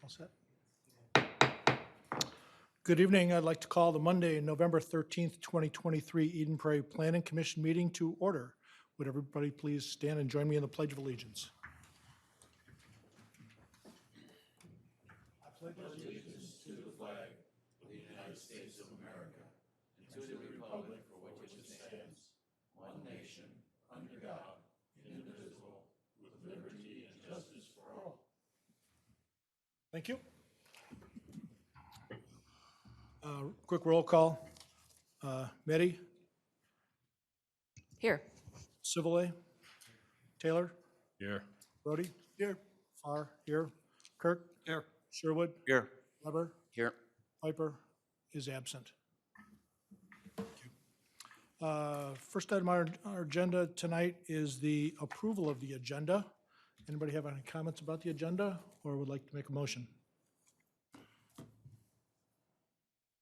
All set. Good evening. I'd like to call the Monday, November 13th, 2023 Eden Prairie Planning Commission meeting to order. Would everybody please stand and join me in the Pledge of Allegiance? Thank you. Quick roll call. Meddy, Here. Civile, Taylor, Here. Brody. Here. Farr, here. Kirk. Here. Sherwood. Here. Weber. Here. Piper is absent. Thank you. First item on our agenda tonight is the approval of the agenda. Anybody have any comments about the agenda or would like to make a motion?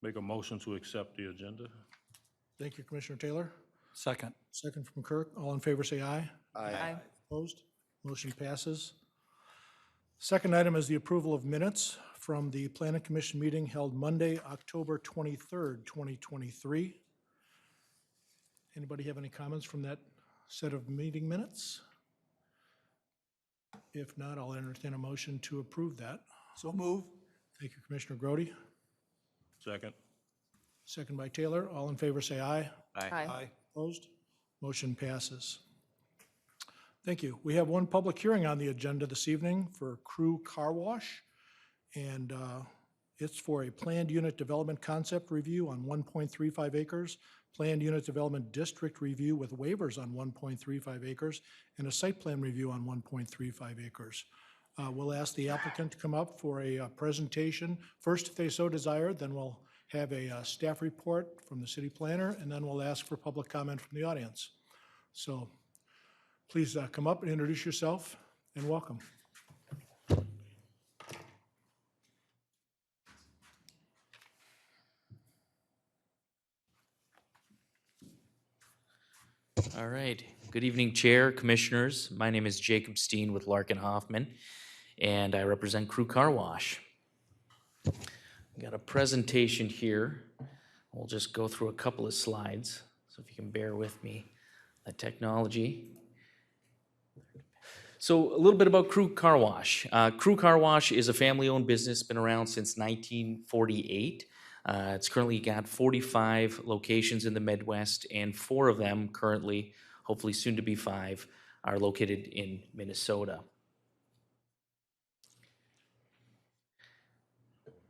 Make a motion to accept the agenda. Thank you, Commissioner Taylor. Second. Second from Kirk. All in favor, say aye. Aye. Opposed? Motion passes. Second item is the approval of minutes from the Planning Commission meeting held Monday, October 23rd, 2023. Anybody have any comments from that set of meeting minutes? If not, I'll entertain a motion to approve that. So move. Thank you, Commissioner Grody. Second. Second by Taylor. All in favor, say aye. Aye. Opposed? Motion passes. Thank you. We have one public hearing on the agenda this evening for Crew Car Wash. And it's for a planned unit development concept review on 1.35 acres, planned unit development district review with waivers on 1.35 acres, and a site plan review on 1.35 acres. We'll ask the applicant to come up for a presentation. First, if they so desire, then we'll have a staff report from the city planner, and then we'll ask for public comment from the audience. So please come up and introduce yourself, and welcome. All right. Good evening, Chair, Commissioners. My name is Jacob Steen with Larkin Hoffman, and I represent Crew Car Wash. Got a presentation here. We'll just go through a couple of slides, so if you can bear with me, the technology. So a little bit about Crew Car Wash. Crew Car Wash is a family-owned business, been around since 1948. It's currently got 45 locations in the Midwest, and 4 of them currently, hopefully soon to be 5, are located in Minnesota.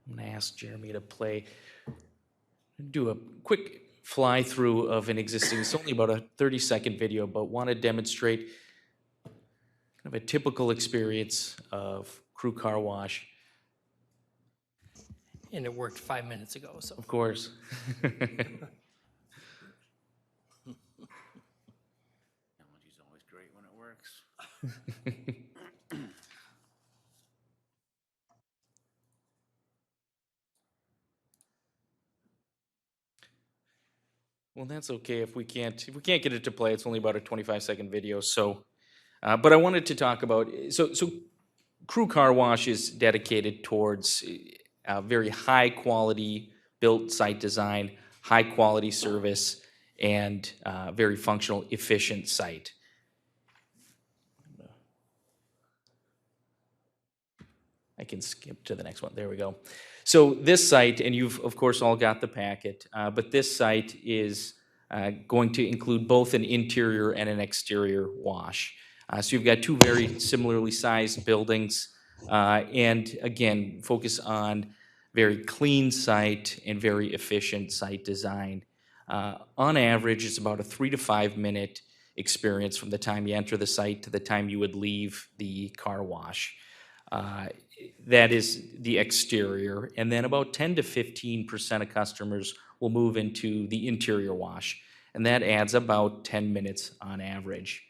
I'm going to ask Jeremy to do a quick fly through of an existing, it's only about a 30-second video, but want to demonstrate kind of a typical experience of Crew Car Wash. And it worked 5 minutes ago, so. Of course. Technology's always great when it works. Well, that's okay if we can't get it to play. It's only about a 25-second video. So, but I wanted to talk about so Crew Car Wash is dedicated towards very high quality built site design, high quality service, and very functional, efficient site. I can skip to the next one. There we go. So this site, and you've of course all got the packet, but this site is going to include both an interior and an exterior wash. So you've got 2 very similarly sized buildings, and again, focus on very clean site and very efficient site design. On average, it's about a 3 to 5 minute experience from the time you enter the site to the time you would leave the car wash. That is the exterior, and then about 10 to 15% of customers will move into the interior wash, and that adds about 10 minutes on average.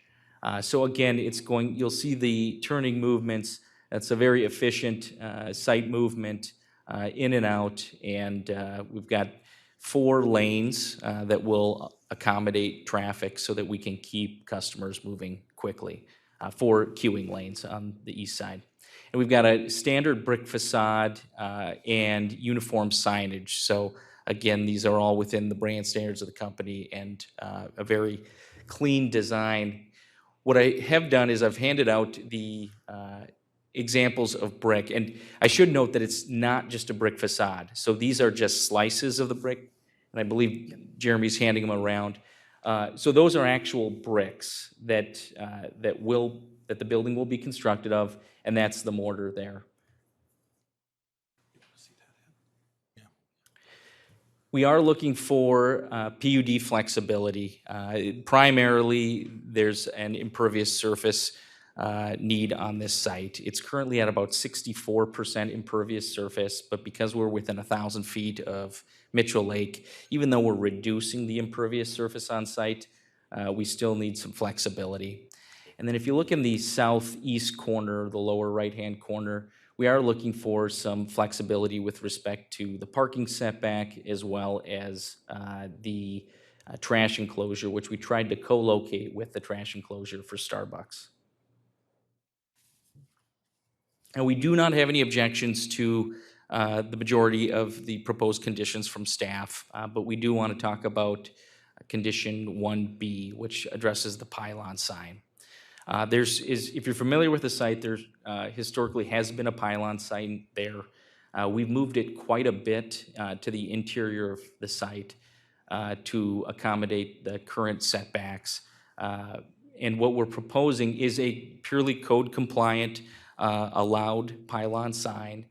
So again, you'll see the turning movements. That's a very efficient site movement in and out, and we've got 4 lanes that will accommodate traffic so that we can keep customers moving quickly. 4 queuing lanes on the east side. And we've got a standard brick facade and uniform signage. So again, these are all within the brand standards of the company and a very clean design. What I have done is I've handed out the examples of brick. And I should note that it's not just a brick facade. So these are just slices of the brick. And I believe Jeremy's handing them around. So those are actual bricks that the building will be constructed of, and that's the mortar there. We are looking for PUD flexibility. Primarily, there's an impervious surface need on this site. It's currently at about 64% impervious surface, but because we're within 1,000 feet of Mitchell Lake, even though we're reducing the impervious surface on site, we still need some flexibility. And then if you look in the southeast corner, the lower right-hand corner, we are looking for some flexibility with respect to the parking setback as well as the trash enclosure, which we tried to co-locate with the trash enclosure for Starbucks. And we do not have any objections to the majority of the proposed conditions from staff, but we do want to talk about condition 1B, which addresses the pylon sign. If you're familiar with the site, there historically has been a pylon sign there. We've moved it quite a bit to the interior of the site to accommodate the current setbacks. And what we're proposing is a purely code compliant allowed pylon sign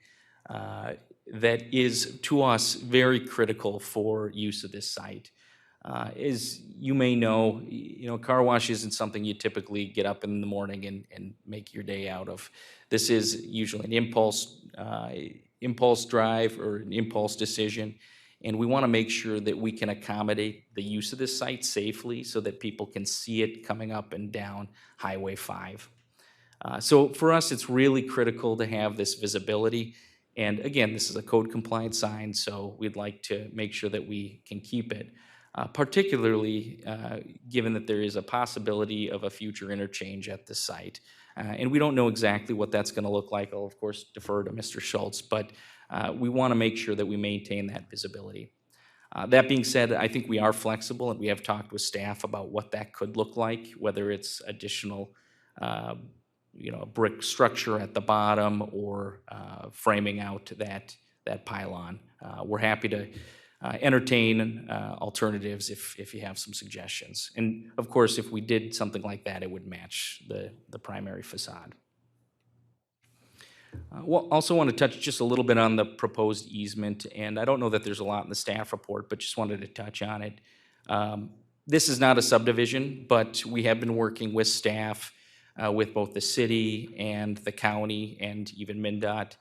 that is, to us, very critical for use of this site. As you may know, car wash isn't something you typically get up in the morning and make your day out of. This is usually an impulse drive or an impulse decision, and we want to make sure that we can accommodate the use of this site safely so that people can see it coming up and down Highway 5. So for us, it's really critical to have this visibility. And again, this is a code compliant sign, so we'd like to make sure that we can keep it. Particularly given that there is a possibility of a future interchange at the site. And we don't know exactly what that's going to look like. I'll, of course, defer to Mr. Schultz, but we want to make sure that we maintain that visibility. That being said, I think we are flexible, and we have talked with staff about what that could look like, whether it's additional brick structure at the bottom or framing out that pylon. We're happy to entertain alternatives if you have some suggestions. And of course, if we did something like that, it would match the primary facade. We'll also want to touch just a little bit on the proposed easement, and I don't know that there's a lot in the staff report, but just wanted to touch on it. This is not a subdivision, but we have been working with staff, with both the city and the county and even MnDOT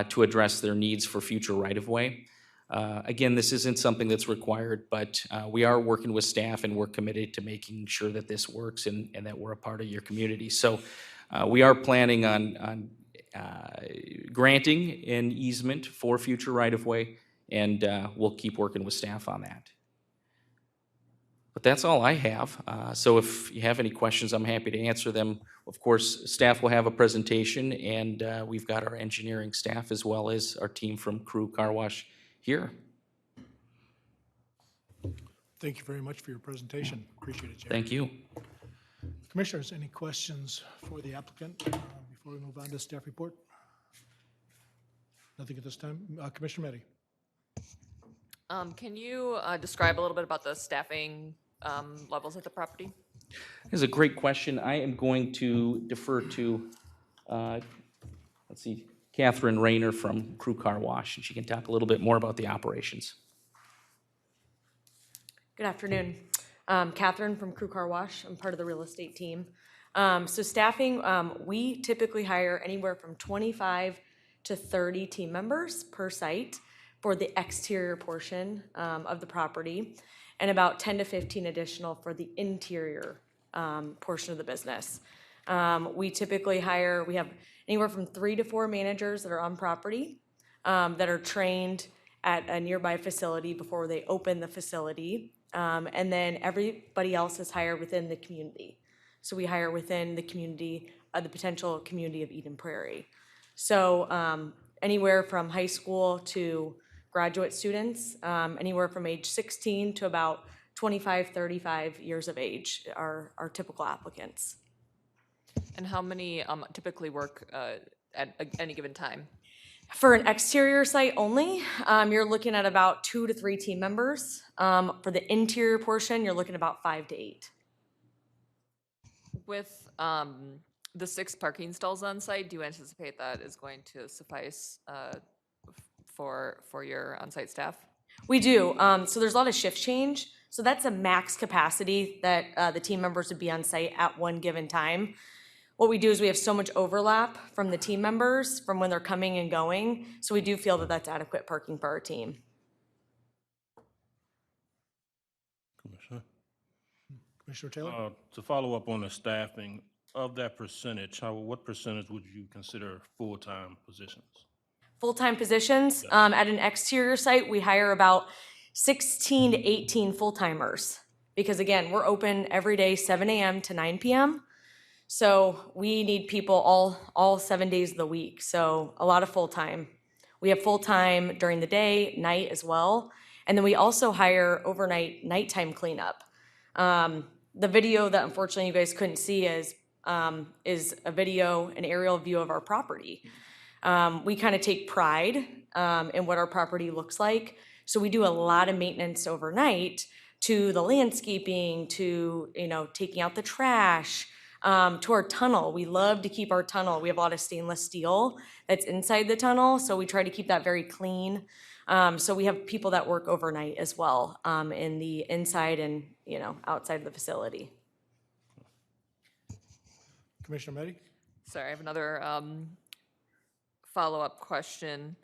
to address their needs for future right-of-way. Again, this isn't something that's required, but we are working with staff and we're committed to making sure that this works and that we're a part of your community. So we are planning on granting an easement for future right-of-way, and we'll keep working with staff on that. But that's all I have. So if you have any questions, I'm happy to answer them. Of course, staff will have a presentation, and we've got our engineering staff as well as our team from Crew Car Wash here. Thank you very much for your presentation. Appreciate it, Jerry. Thank you. Commissioners, any questions for the applicant before we move on to staff report? Nothing at this time. Commissioner Meddy. Can you describe a little bit about the staffing levels at the property? This is a great question. I am going to defer to, Catherine Rayner from Crew Car Wash, and she can talk a little bit more about the operations. Good afternoon. Catherine from Crew Car Wash. I'm part of the real estate team. So staffing, we typically hire anywhere from 25 to 30 team members per site for the exterior portion of the property, and about 10 to 15 additional for the interior portion of the business. We typically we have anywhere from 3 to 4 managers that are on property that are trained at a nearby facility before they open the facility. And then everybody else is hired within the community. So we hire within the community, the potential community of Eden Prairie. So anywhere from high school to graduate students, anywhere from age 16 to about 25, 35 years of age are typical applicants. And how many typically work at any given time? For an exterior site only, you're looking at about 2 to 3 team members. For the interior portion, you're looking at about 5 to 8. With the 6 parking stalls on site, do you anticipate that is going to suffice for your on-site staff? We do. So there's a lot of shift change. So that's a max capacity that the team members would be on site at one given time. What we do is we have so much overlap from the team members from when they're coming and going. So we do feel that that's adequate parking for our team. Commissioner? Commissioner Taylor? To follow up on the staffing, of that percentage, what percentage would you consider full-time positions? Full-time positions, at an exterior site, we hire about 16 to 18 full-timers. Because again, we're open every day, 7 a.m. to 9 p.m. So we need people all 7 days of the week. So a lot of full-time. We have full-time during the day, night as well. And then we also hire overnight nighttime cleanup. The video that unfortunately you guys couldn't see is a video, an aerial view of our property. We kind of take pride in what our property looks like. So we do a lot of maintenance overnight to the landscaping, to taking out the trash, to our tunnel. We love to keep our tunnel. We have a lot of stainless steel that's inside the tunnel, so we try to keep that very clean. So we have people that work overnight as well in the inside and outside of the facility. Commissioner Meddy? Sorry, I have another follow-up question.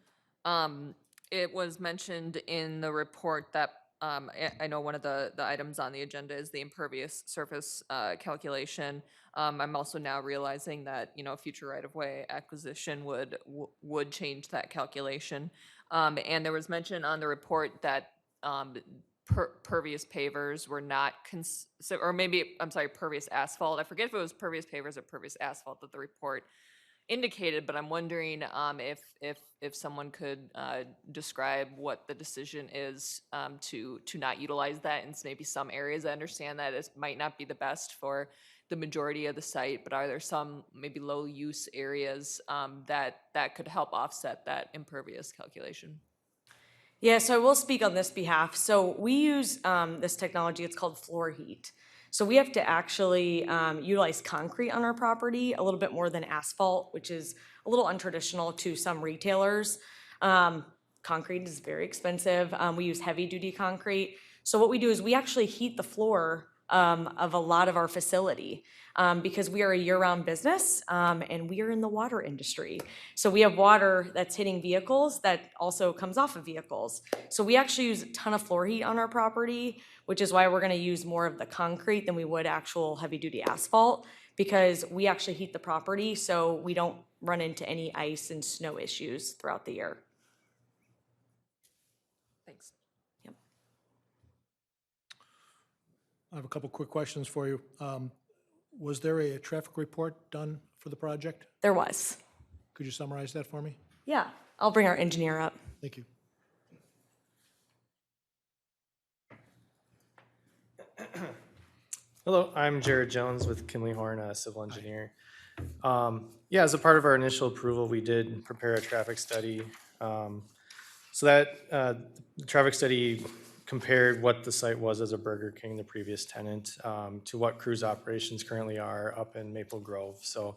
It was mentioned in the report that I know one of the items on the agenda is the impervious surface calculation. I'm also now realizing that future right-of-way acquisition would change that calculation. And there was mention on the report that pervious pavers were not or maybe, I'm sorry, pervious asphalt. I forget if it was pervious pavers or pervious asphalt that the report indicated, but I'm wondering if someone could describe what the decision is to not utilize that in maybe some areas. I understand that it might not be the best for the majority of the site, but are there some maybe low use areas that could help offset that impervious calculation? Yeah, so I will speak on this behalf. So we use this technology, it's called floor heat. So we have to actually utilize concrete on our property a little bit more than asphalt, which is a little untraditional to some retailers. Concrete is very expensive. We use heavy duty concrete. So what we do is we actually heat the floor of a lot of our facility because we are a year-round business and we are in the water industry. So we have water that's hitting vehicles that also comes off of vehicles. So we actually use a ton of floor heat on our property, which is why we're gonna use more of the concrete than we would actual heavy-duty asphalt, because we actually heat the property so we don't run into any ice and snow issues throughout the year. Thanks. I have a couple quick questions for you. Was there a traffic report done for the project? There was. Could you summarize that for me? Yeah, I'll bring our engineer up. Thank you. Hello, I'm Jared Jones with Kinley Horn, a civil engineer. Yeah, as a part of our initial approval, we did prepare a traffic study. So that the traffic study compared what the site was as a Burger King, the previous tenant, to what Cruise operations currently are up in Maple Grove. So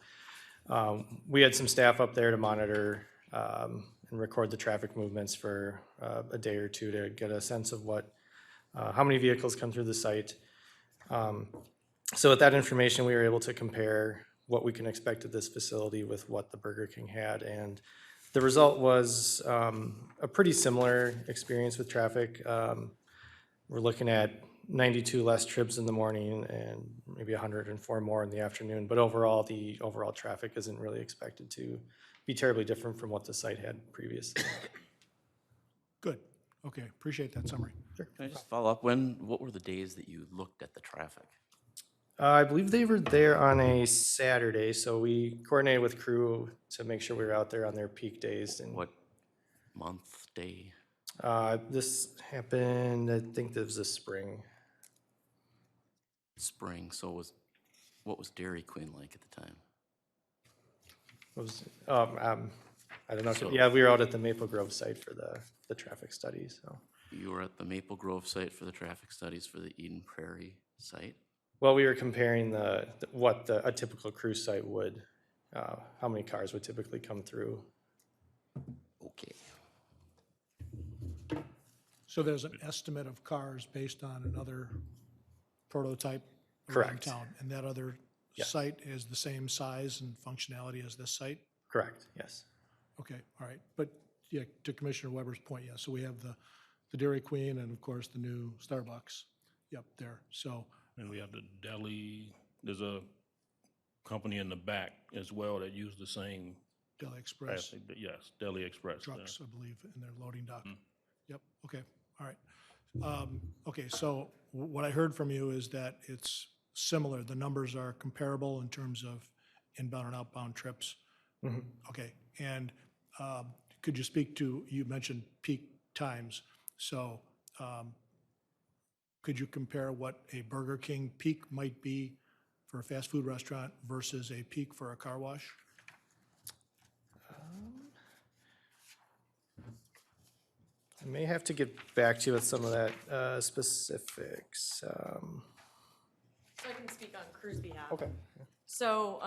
we had some staff up there to monitor and record the traffic movements for a day or two to get a sense of how many vehicles come through the site. So with that information, we were able to compare what we can expect at this facility with what the Burger King had. And the result was a pretty similar experience with traffic. We're looking at 92 less trips in the morning and maybe 104 more in the afternoon. But overall, the overall traffic isn't really expected to be terribly different from what the site had previously. Good. Okay, appreciate that summary. Can I just follow up? What were the days that you looked at the traffic? I believe they were there on a Saturday, so we coordinated with crew to make sure we were out there on their peak days. And What month, day? this happened, I think this was this spring. Spring, so what was Dairy Queen like at the time? It was, I don't know. So- Yeah, we were out at the Maple Grove site for the traffic study, so. You were at the Maple Grove site for the traffic studies for the Eden Prairie site? Well, we were comparing what a typical cruise site would, how many cars would typically come through. Okay. So there's an estimate of cars based on another prototype around Correct. town? And that other Yeah. site is the same size and functionality as this site? Correct, yes. Okay, all right. But yeah, to Commissioner Weber's point, yeah, so we have the Dairy Queen and of course the new Starbucks. Yep, there. So, And we have the deli, there's a company in the back as well that use the same, Deli Express yes, Deli Express. there. trucks, I believe, in their loading dock. Yep, okay, all right. Okay, so what I heard from you is that it's similar, the numbers are comparable in terms of inbound and outbound trips? Okay, and could you speak to, you mentioned peak times, so could you compare what a Burger King peak might be for a fast food restaurant versus a peak for a car wash? I may have to get back to you with some of that specifics. So I can speak on crew's behalf. Okay. So,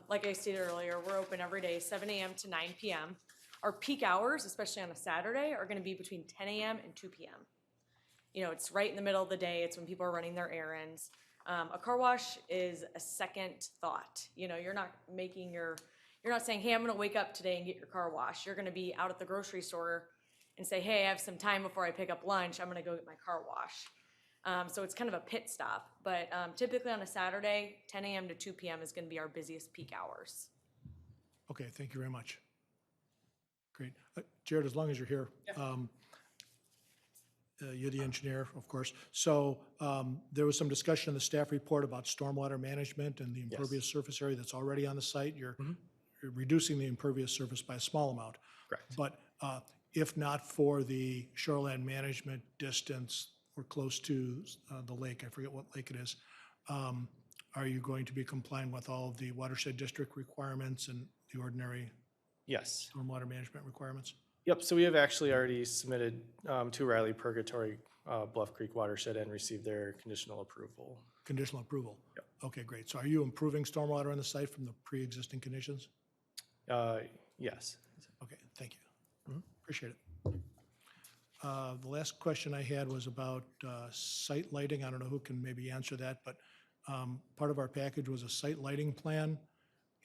like I stated earlier, we're open every day, 7 a.m. to 9 p.m. Our peak hours, especially on a Saturday, are gonna be between 10 a.m. and 2 p.m. You know, it's right in the middle of the day, it's when people are running their errands. A car wash is a second thought. You know, you're not saying, hey, I'm gonna wake up today and get your car washed. You're gonna be out at the grocery store and say, hey, I have some time before I pick up lunch, I'm gonna go get my car washed. So it's kind of a pit stop, but typically on a Saturday, 10 a.m. to 2 p.m. is gonna be our busiest peak hours. Okay, thank you very much. Great. Jared, as long as you're here. You're the engineer, of course. So there was some discussion in the staff report about stormwater management and the impervious surface area that's already on the site. You're reducing the impervious surface by a small amount. Correct. But if not for the shoreline management distance, we're close to the lake, I forget what lake it is. Are you going to be complying with all of the watershed district requirements and the ordinary Yes. stormwater management requirements? Yep, so we have actually already submitted to Riley Purgatory Bluff Creek Watershed and received their conditional approval. Conditional approval? Yep. Okay, great. So are you improving stormwater on the site from the pre-existing conditions? Yes. Okay, thank you. Appreciate it. The last question I had was about site lighting. I don't know who can maybe answer that, but part of our package was a site lighting plan.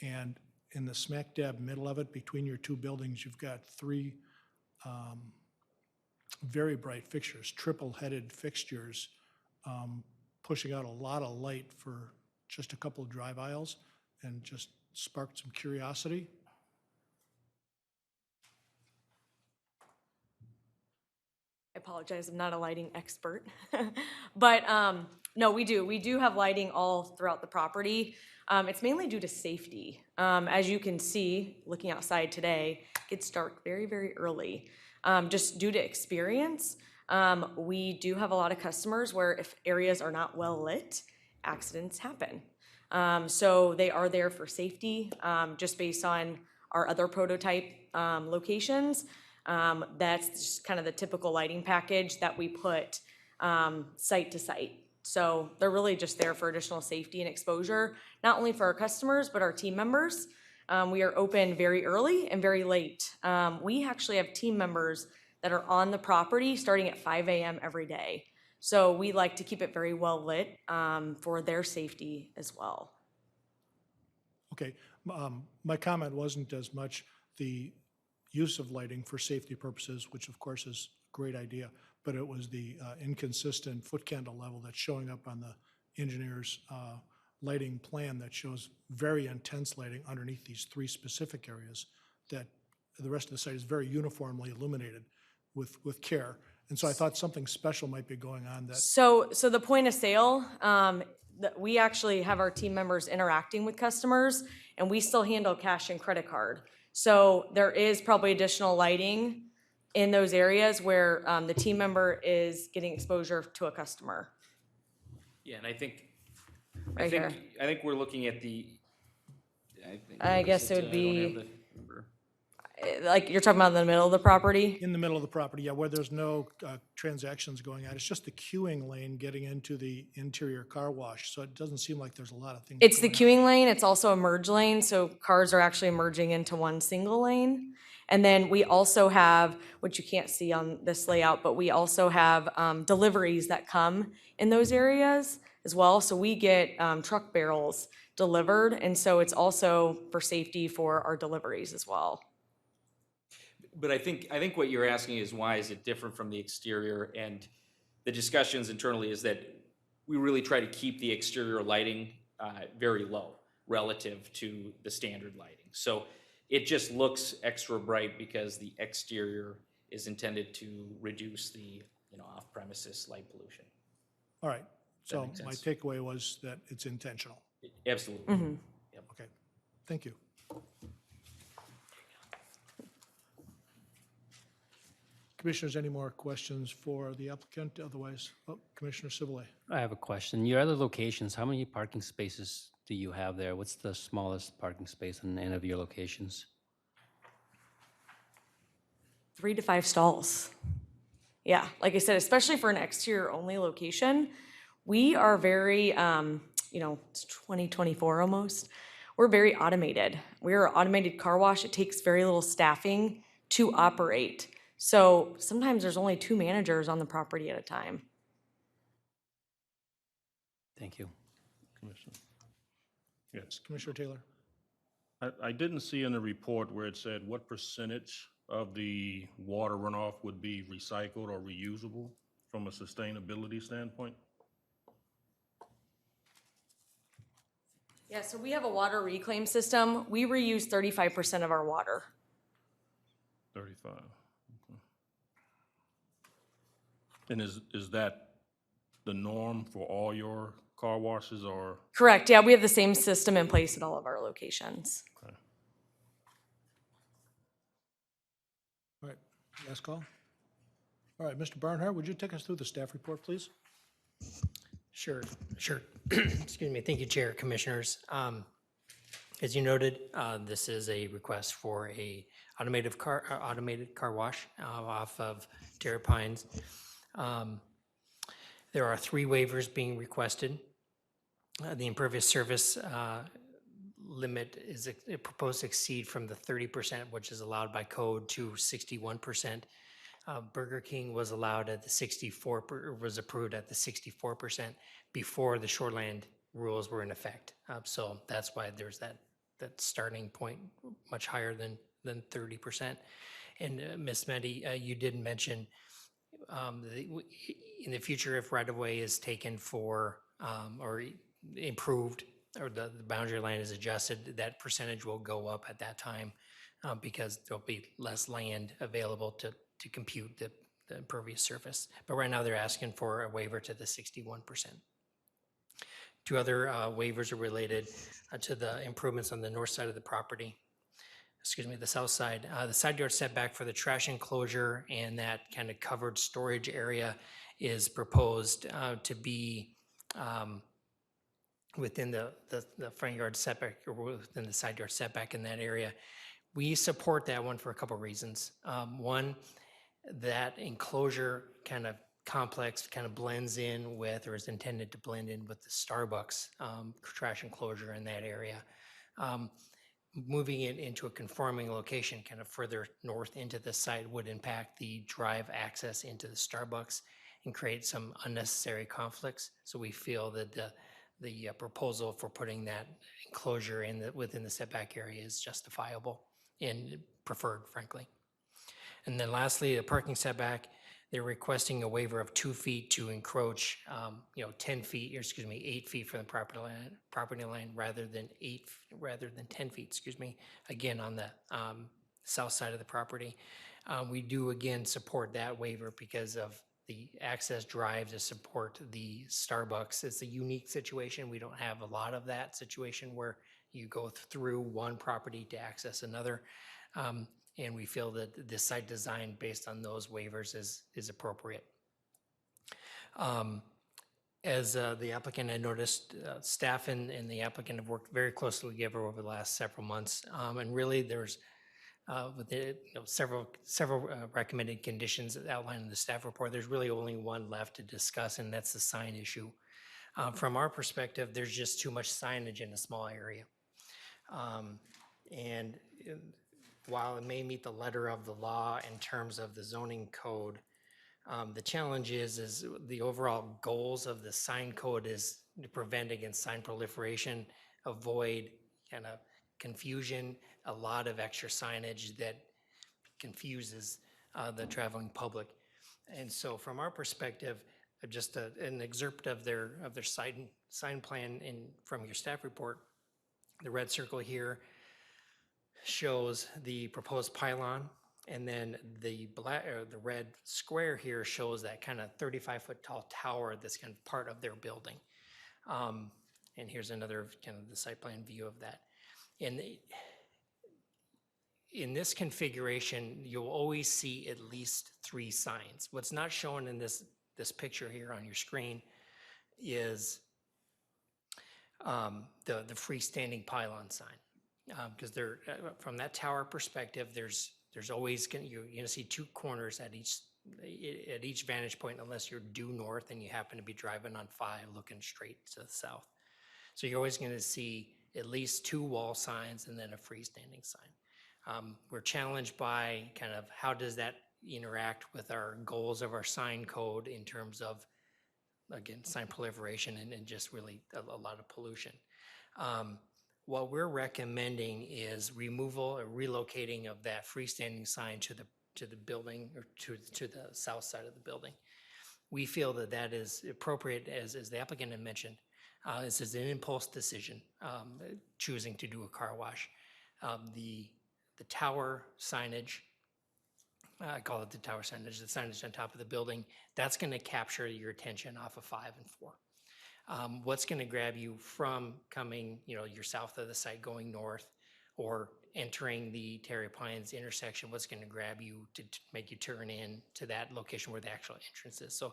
And in the smack dab middle of it, between your two buildings, you've got three very bright fixtures, triple-headed fixtures, pushing out a lot of light for just a couple of drive aisles, and just sparked some curiosity. I apologize, I'm not a lighting expert. But no, we do. We do have lighting all throughout the property. It's mainly due to safety. As you can see, looking outside today, it gets dark very, very early. Just due to experience, we do have a lot of customers where if areas are not well lit, accidents happen. So they are there for safety, just based on our other prototype locations. That's just kind of the typical lighting package that we put site to site. So they're really just there for additional safety and exposure, not only for our customers, but our team members. We are open very early and very late. We actually have team members that are on the property starting at 5 a.m. every day. So we like to keep it very well lit for their safety as well. Okay, my comment wasn't as much the use of lighting for safety purposes, which of course is a great idea, but it was the inconsistent foot candle level that's showing up on the engineer's lighting plan that shows very intense lighting underneath these three specific areas that the rest of the site is very uniformly illuminated with care. And so I thought something special might be going on that, So the point of sale, we actually have our team members interacting with customers, and we still handle cash and credit card. So there is probably additional lighting in those areas where the team member is getting exposure to a customer. Yeah, and I think, Right here. I think we're looking at the, I what is guess it would I don't have be- the number. Like, you're talking about in the middle of the property? in the middle of the property, yeah, where there's no transactions going on. It's just the queuing lane getting into the interior car wash, so it doesn't seem like there's a lot of things. It's the going on. queuing lane, it's also a merge lane, so cars are actually merging into one single lane. And then we also have, which you can't see on this layout, but we also have deliveries that come in those areas as well. So we get truck barrels delivered, and so it's also for safety for our deliveries as well. But I think what you're asking is why is it different from the exterior? And the discussions internally is that we really try to keep the exterior lighting very low relative to the standard lighting. So it just looks extra bright because the exterior is intended to reduce the, off-premises light pollution. All right, so makes my sense. takeaway was that it's intentional. Absolutely. Okay, thank you. Commissioners, any more questions for the applicant? Otherwise, Commissioner Sibley. I have a question. Your other locations, how many parking spaces do you have there? What's the smallest parking space in any of your locations? 3 to 5 stalls. Yeah, like I said, especially for an exterior only location, we are very, it's 2024 almost. We're very automated. We're an automated car wash. It takes very little staffing to operate. So sometimes there's only 2 managers on the property at a time. Thank you. Commissioner. Yes, Commissioner Taylor. I didn't see in the report where it said what percentage of the water runoff would be recycled or reusable from a sustainability standpoint? Yeah, so we have a water reclaim system. We reuse 35% of our water. 35. Okay. And is that the norm for all your car washes or? Correct, yeah, we have the same system in place at all of our locations. Okay. All right, last call. All right, Mr. Barnhart, would you take us through the staff report, please? Sure. Excuse me. Thank you, Chair, Commissioners. As you noted, this is a request for a automated car wash off of Terra Pines. There are 3 waivers being requested. The impervious surface limit is proposed to exceed from the 30%, which is allowed by code, to 61%. Burger King was allowed at the 64, was approved at the 64% before the shoreland rules were in effect. So that's why there's that starting point much higher than 30%. And Ms. Mehdi, you did mention in the future, if right-of-way is taken for or improved, or the boundary line is adjusted, that percentage will go up at that time because there'll be less land available to compute the impervious surface. But right now, they're asking for a waiver to the 61%. 2 other waivers are related to the improvements on the north side of the property. The south side. The side yard setback for the trash enclosure and that kind of covered storage area is proposed to be within the front yard setback or within the side yard setback in that area. We support that one for a couple reasons. One, that enclosure kind of complex kind of blends in with, or is intended to blend in with, the Starbucks trash enclosure in that area. Moving it into a conforming location kind of further north into the site would impact the drive access into the Starbucks and create some unnecessary conflicts. So we feel that the proposal for putting that enclosure within the setback area is justifiable and preferred, frankly. And then lastly, the parking setback, they're requesting a waiver of 2 feet to encroach, 10 feet, 8 feet from the property line rather than 10 feet, again, on the south side of the property. We do again support that waiver because of the access drive to support the Starbucks. It's a unique situation. We don't have a lot of that situation where you go through one property to access another. And we feel that the site design based on those waivers is appropriate. As the applicant, I noticed staff and the applicant have worked very closely together over the last several months. And really there's with the, several recommended conditions outlined in the staff report. There's really only one left to discuss, and that's the sign issue. From our perspective, there's just too much signage in a small area. And while it may meet the letter of the law in terms of the zoning code, the challenge is the overall goals of the sign code is to prevent against sign proliferation, avoid kind of confusion, a lot of extra signage that confuses the traveling public. And so from our perspective, just an excerpt of their sign plan from your staff report, the red circle here shows the proposed pylon, and then the red square here shows that kind of 35-foot tall tower that's kind of part of their building. And here's another kind of the site plan view of that. And in this configuration, you'll always see at least 3 signs. What's not shown in this picture here on your screen is the freestanding pylon sign. Because from that tower perspective, there's always you're gonna see 2 corners at each vantage point, unless you're due north and you happen to be driving on 5 looking straight to the south. So you're always gonna see at least 2 wall signs and then a freestanding sign. We're challenged by kind of how does that interact with our goals of our sign code in terms of, again, sign proliferation and just really a lot of pollution. What we're recommending is removal or relocating of that freestanding sign to the building or to the south side of the building. We feel that that is appropriate, as the applicant had mentioned. This is an impulse decision, choosing to do a car wash. The tower signage, I call it the tower signage, the signage on top of the building, that's going to capture your attention off of 5 and 4. What's going to grab you from coming, you're south of the site going north or entering the Terry Pines intersection, what's going to grab you to make you turn in to that location where the actual entrance is. So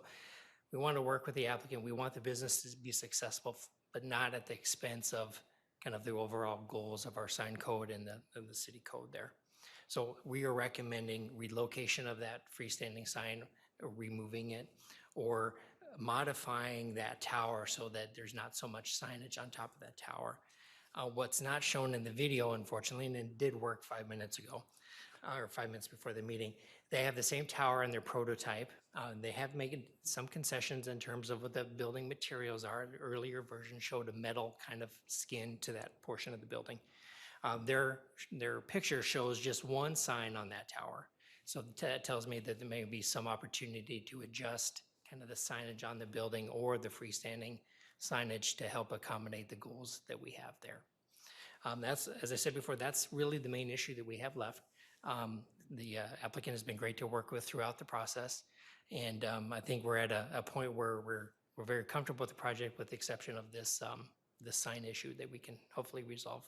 we want to work with the applicant. We want the business to be successful, but not at the expense of kind of the overall goals of our sign code and the city code there. So we are recommending relocation of that freestanding sign, or removing it, or modifying that tower so that there's not so much signage on top of that tower. What's not shown in the video, unfortunately, and it did work 5 minutes ago, or 5 minutes before the meeting, they have the same tower in their prototype. They have made some concessions in terms of what the building materials are. The earlier version showed a metal kind of skin to that portion of the building. Their picture shows just one sign on that tower. So that tells me that there may be some opportunity to adjust kind of the signage on the building or the freestanding signage to help accommodate the goals that we have there. That's, as I said before, that's really the main issue that we have left. The applicant has been great to work with throughout the process. And I think we're at a point where we're very comfortable with the project, with the exception of this sign issue that we can hopefully resolve.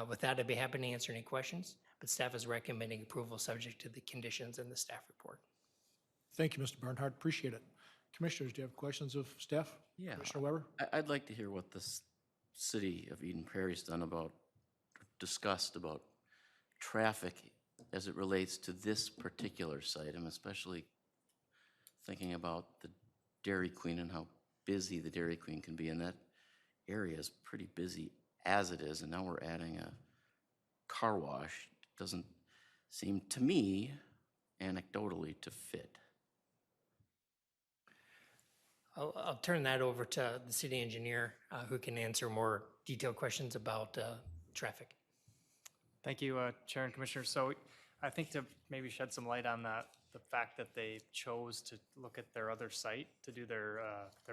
With that, I'd be happy to answer any questions, but staff is recommending approval subject to the conditions in the staff report. Thank you, Mr. Barnhart. Appreciate it. Commissioners, do you have questions of staff? Yeah. Commissioner Weber? I'd like to hear what the city of Eden Prairie's done discussed about traffic as it relates to this particular site. I'm especially thinking about the Dairy Queen and how busy the Dairy Queen can be, and that area is pretty busy as it is, and now we're adding a car wash. It doesn't seem to me anecdotally to fit. I'll turn that over to the city engineer who can answer more detailed questions about traffic. Thank you, Chair and Commissioners. So I think to maybe shed some light on the fact that they chose to look at their other site to do their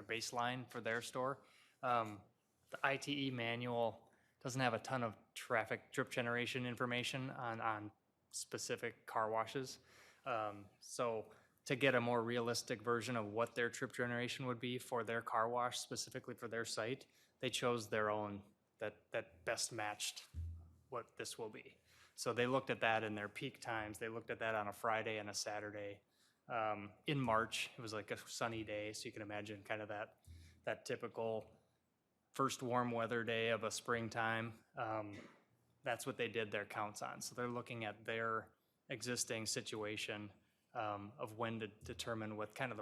baseline for their store. The ITE manual doesn't have a ton of traffic drip generation information on specific car washes. So to get a more realistic version of what their trip generation would be for their car wash, specifically for their site, they chose their own that best matched what this will be. So they looked at that in their peak times. They looked at that on a Friday and a Saturday. In March, it was like a sunny day, so you can imagine kind of that typical first warm weather day of a springtime. That's what they did their counts on. So they're looking at their existing situation of when to determine what kind of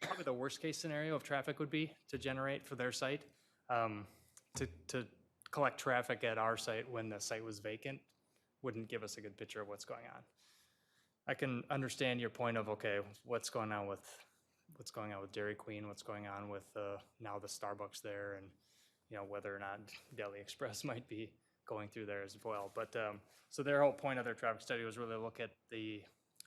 probably the worst case scenario of traffic would be to generate for their site. To collect traffic at our site when the site was vacant wouldn't give us a good picture of what's going on. I can understand your point of, okay, what's going on with Dairy Queen, what's going on with now the Starbucks there, and whether or not Deli Express might be going through there as well. But so their whole point of their traffic study was really look at the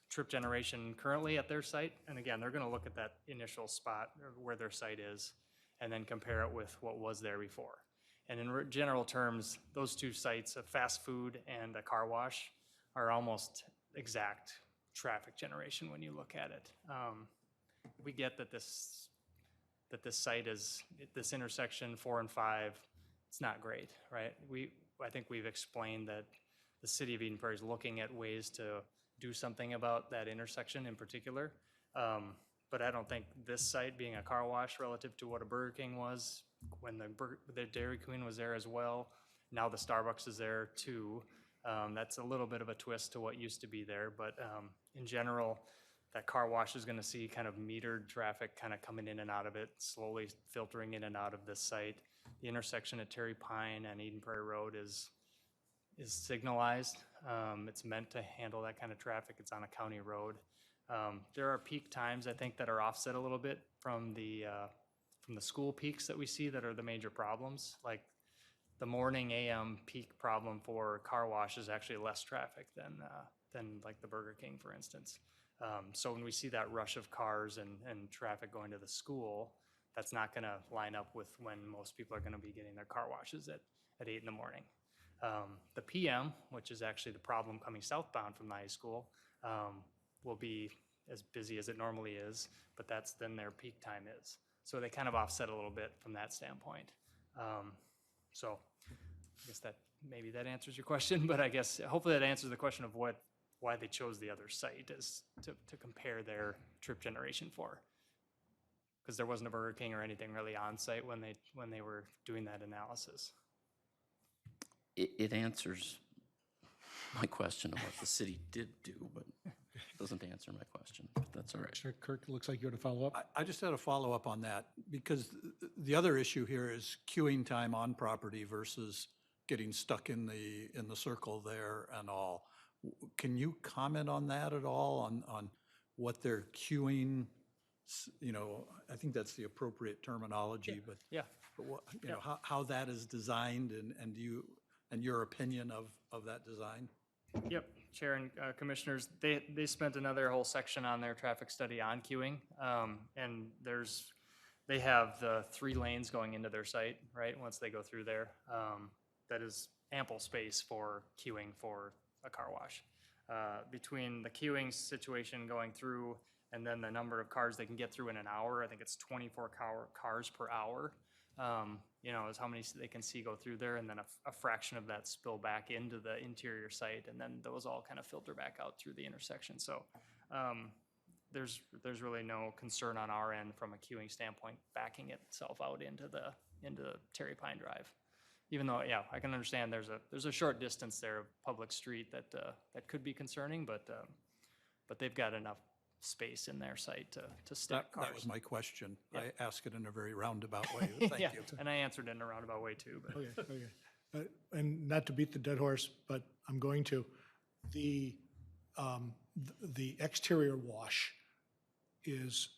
trip generation currently at their site. And again, they're going to look at that initial spot where their site is and then compare it with what was there before. And in general terms, those two sites, a fast food and a car wash, are almost exact traffic generation when you look at it. We get that this site is, this intersection 4 and 5, it's not great, right? I think we've explained that the city of Eden Prairie is looking at ways to do something about that intersection in particular. But I don't think this site being a car wash relative to what a Burger King was when the Dairy Queen was there as well. Now the Starbucks is there too. That's a little bit of a twist to what used to be there, but in general, that car wash is going to see kind of metered traffic kind of coming in and out of it, slowly filtering in and out of this site. The intersection at Terry Pine and Eden Prairie Road is signalized. It's meant to handle that kind of traffic. It's on a county road. There are peak times, I think, that are offset a little bit from the school peaks that we see that are the major problems. Like the morning AM peak problem for car wash is actually less traffic than like the Burger King, for instance. So when we see that rush of cars and traffic going to the school, that's not going to line up with when most people are going to be getting their car washes at 8 in the morning. The PM, which is actually the problem coming southbound from the high school, will be as busy as it normally is, but that's then their peak time is. So they kind of offset a little bit from that standpoint. So I guess maybe that answers your question, but I guess hopefully that answers the question of why they chose the other site is to compare their trip generation for. Because there wasn't a Burger King or anything really on site when they were doing that analysis. It answers my question of what the city did do, but doesn't answer my question, but that's all right. Commissioner Kirk, it looks like you had a follow-up. I just had a follow-up on that, because the other issue here is queuing time on property versus getting stuck in the circle there and all. Can you comment on that at all, on what they're queuing? I think that's the appropriate terminology, but Yeah. what, how that is designed, and your opinion of that design? Yep, Chair and Commissioners, they spent another whole section on their traffic study on queuing, and they have the 3 lanes going into their site, right, once they go through there. That is ample space for queuing for a car wash. Between the queuing situation going through and then the number of cars they can get through in an hour, I think it's 24 cars per hour, is how many they can see go through there, and then a fraction of that spill back into the interior site, and then those all kind of filter back out through the intersection. So there's really no concern on our end from a queuing standpoint backing itself out into Terry Pine Drive. Even though, yeah, I can understand there's a short distance there of public street that could be concerning, but they've got enough space in their site to stack cars. That was my question. Yeah. I asked it in a very roundabout way. Thank Yeah, you. and I answered in a roundabout way too. But Okay. And not to beat the dead horse, but I'm going to. The exterior wash is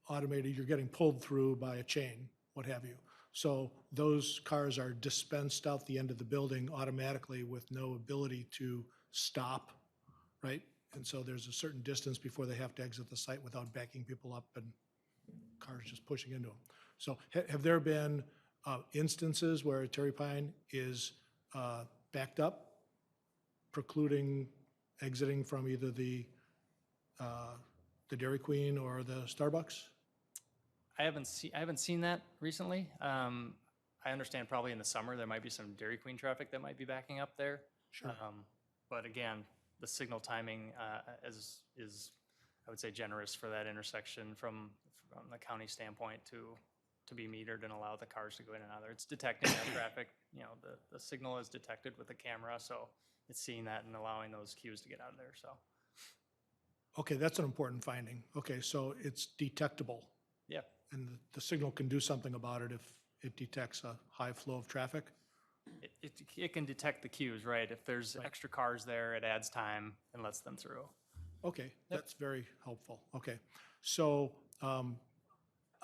automated, you're getting pulled through by a chain, what have you. So those cars are dispensed out the end of the building automatically with no ability to stop, right? And so there's a certain distance before they have to exit the site without backing people up and cars just pushing into them. So have there been instances where Terry Pine is backed up, precluding exiting from either the the Dairy Queen or the Starbucks? I haven't seen that recently. I understand probably in the summer, there might be some Dairy Queen traffic that might be backing up there. Sure. But again, the signal timing is, I would say, generous for that intersection from the county standpoint to be metered and allow the cars to go in and out there. It's detecting that traffic, you know, the signal is detected with the camera, so it's seeing that and allowing those queues to get out of there, so, Okay, that's an important finding. Okay, so it's detectable, yeah. and the signal can do something about it if it detects a high flow of traffic? It can detect the queues, right? If there's extra cars there, it adds time and lets them through. Okay, that's very helpful. Okay, so on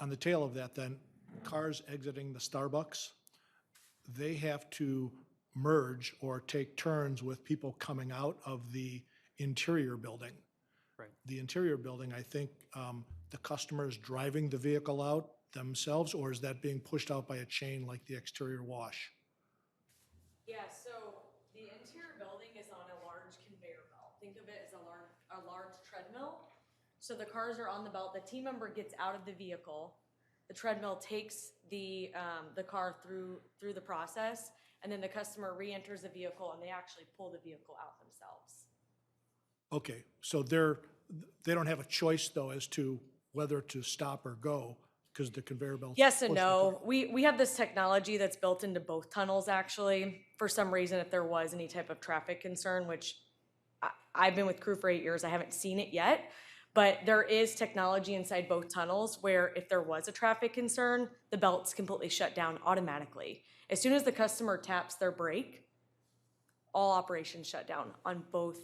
the tail of that then, cars exiting the Starbucks, they have to merge or take turns with people coming out of the interior building. Right. The interior building, I think, the customer's driving the vehicle out themselves, or is that being pushed out by a chain like the exterior wash? Yeah, so the interior building is on a large conveyor belt. Think of it as a large treadmill. So the cars are on the belt, the team member gets out of the vehicle, the treadmill takes the car through the process, and then the customer re-enters the vehicle and they actually pull the vehicle out themselves. Okay, so they don't have a choice though as to whether to stop or go, because the conveyor belt. Yes and no. We have this technology that's built into both tunnels, actually. For some reason, if there was any type of traffic concern, which I've been with Crew for 8 years, I haven't seen it yet. But there is technology inside both tunnels where if there was a traffic concern, the belts completely shut down automatically. As soon as the customer taps their brake, all operations shut down on both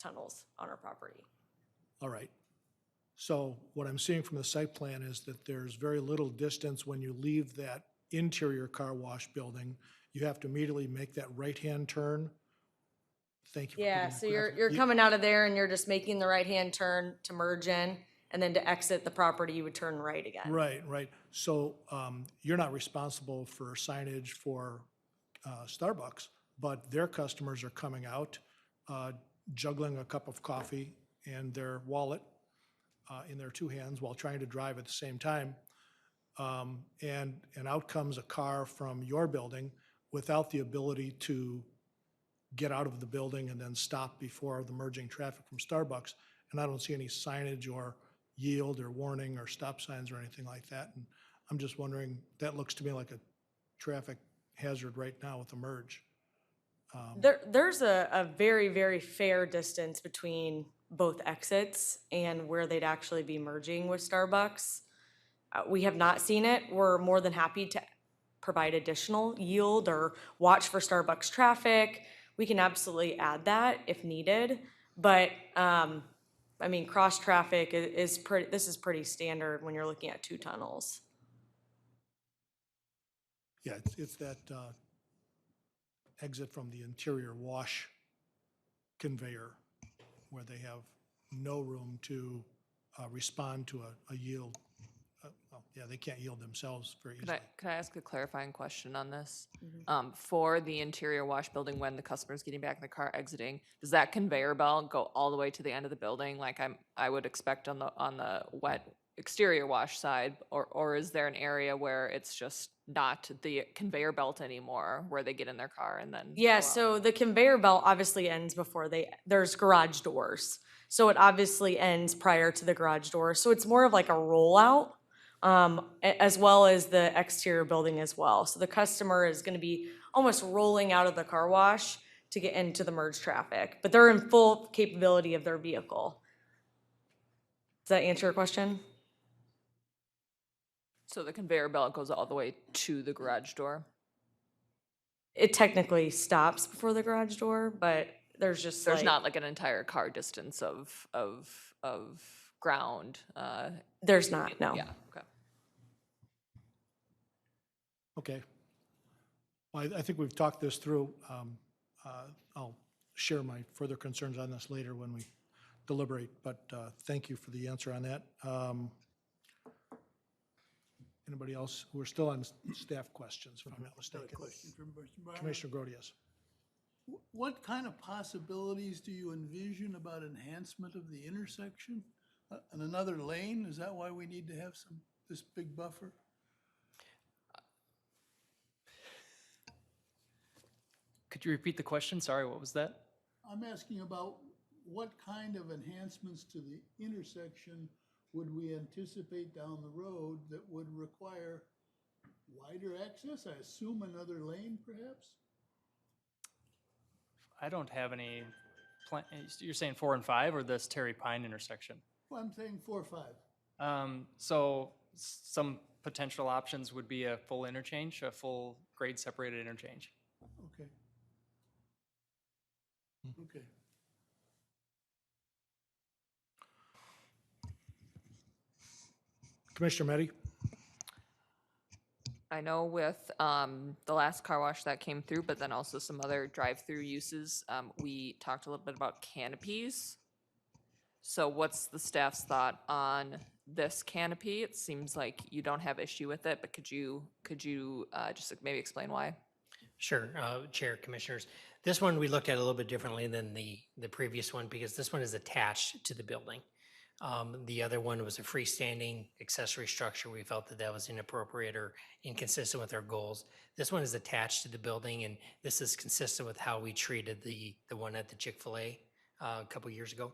tunnels on our property. All right. So what I'm seeing from the site plan is that there's very little distance when you leave that interior car wash building. You have to immediately make that right-hand turn. Thank you. for Yeah, putting so that you're graphic. coming out of there and you're just making the right-hand turn to merge in, and then to exit the property, you would turn right again. Right, right. So you're not responsible for signage for Starbucks, but their customers are coming out, juggling a cup of coffee and their wallet in their two hands while trying to drive at the same time. And out comes a car from your building without the ability to get out of the building and then stop before the merging traffic from Starbucks. And I don't see any signage or yield or warning or stop signs or anything like that. And I'm just wondering, that looks to me like a traffic hazard right now with the merge. There's a very, very fair distance between both exits and where they'd actually be merging with Starbucks. We have not seen it. We're more than happy to provide additional yield or watch for Starbucks traffic. We can absolutely add that if needed. But, I mean, cross-traffic is pretty, this is pretty standard when you're looking at two tunnels. Yeah, it's that exit from the interior wash conveyor where they have no room to respond to a yield. Well, yeah, they can't yield themselves very easily. Could I ask a clarifying question on this? For the interior wash building, when the customer's getting back in the car exiting, does that conveyor belt go all the way to the end of the building like I would expect on the wet exterior wash side, or is there an area where it's just not the conveyor belt anymore, where they get in their car and then? Yeah, go out? so the conveyor belt obviously ends before there's garage doors. So it obviously ends prior to the garage door. So it's more of like a rollout, as well as the exterior building as well. So the customer is gonna be almost rolling out of the car wash to get into the merge traffic, but they're in full capability of their vehicle. Does that answer your question? So the conveyor belt goes all the way to the garage door? It technically stops before the garage door, but there's just There's like, not like an entire car distance of ground? there's not, no. Yeah, okay. Okay. Well, I think we've talked this through. I'll share my further concerns on this later when we deliberate, but thank you for the answer on that. Anybody else? We're still on staff questions, if I'm not mistaken. Commissioner Grodius. What kind of possibilities do you envision about enhancement of the intersection? And another lane, is that why we need to have this big buffer? Could you repeat the question? Sorry, what was that? I'm asking about what kind of enhancements to the intersection would we anticipate down the road that would require wider access? I assume another lane perhaps? I don't have any plan, you're saying 4 and 5 or this Terry Pine intersection? Well, I'm saying 4 or 5. So some potential options would be a full interchange, a full grade separated interchange. Okay. Okay. Commissioner Meddy? I know with the last car wash that came through, but then also some other drive-through uses, we talked a little bit about canopies. So what's the staff's thought on this canopy? It seems like you don't have issue with it, but could you just maybe explain why? Sure, Chair, Commissioners. This one we looked at a little bit differently than the previous one because this one is attached to the building. The other one was a freestanding accessory structure. We felt that that was inappropriate or inconsistent with our goals. This one is attached to the building, and this is consistent with how we treated the one at the Chick-fil-A a couple years ago,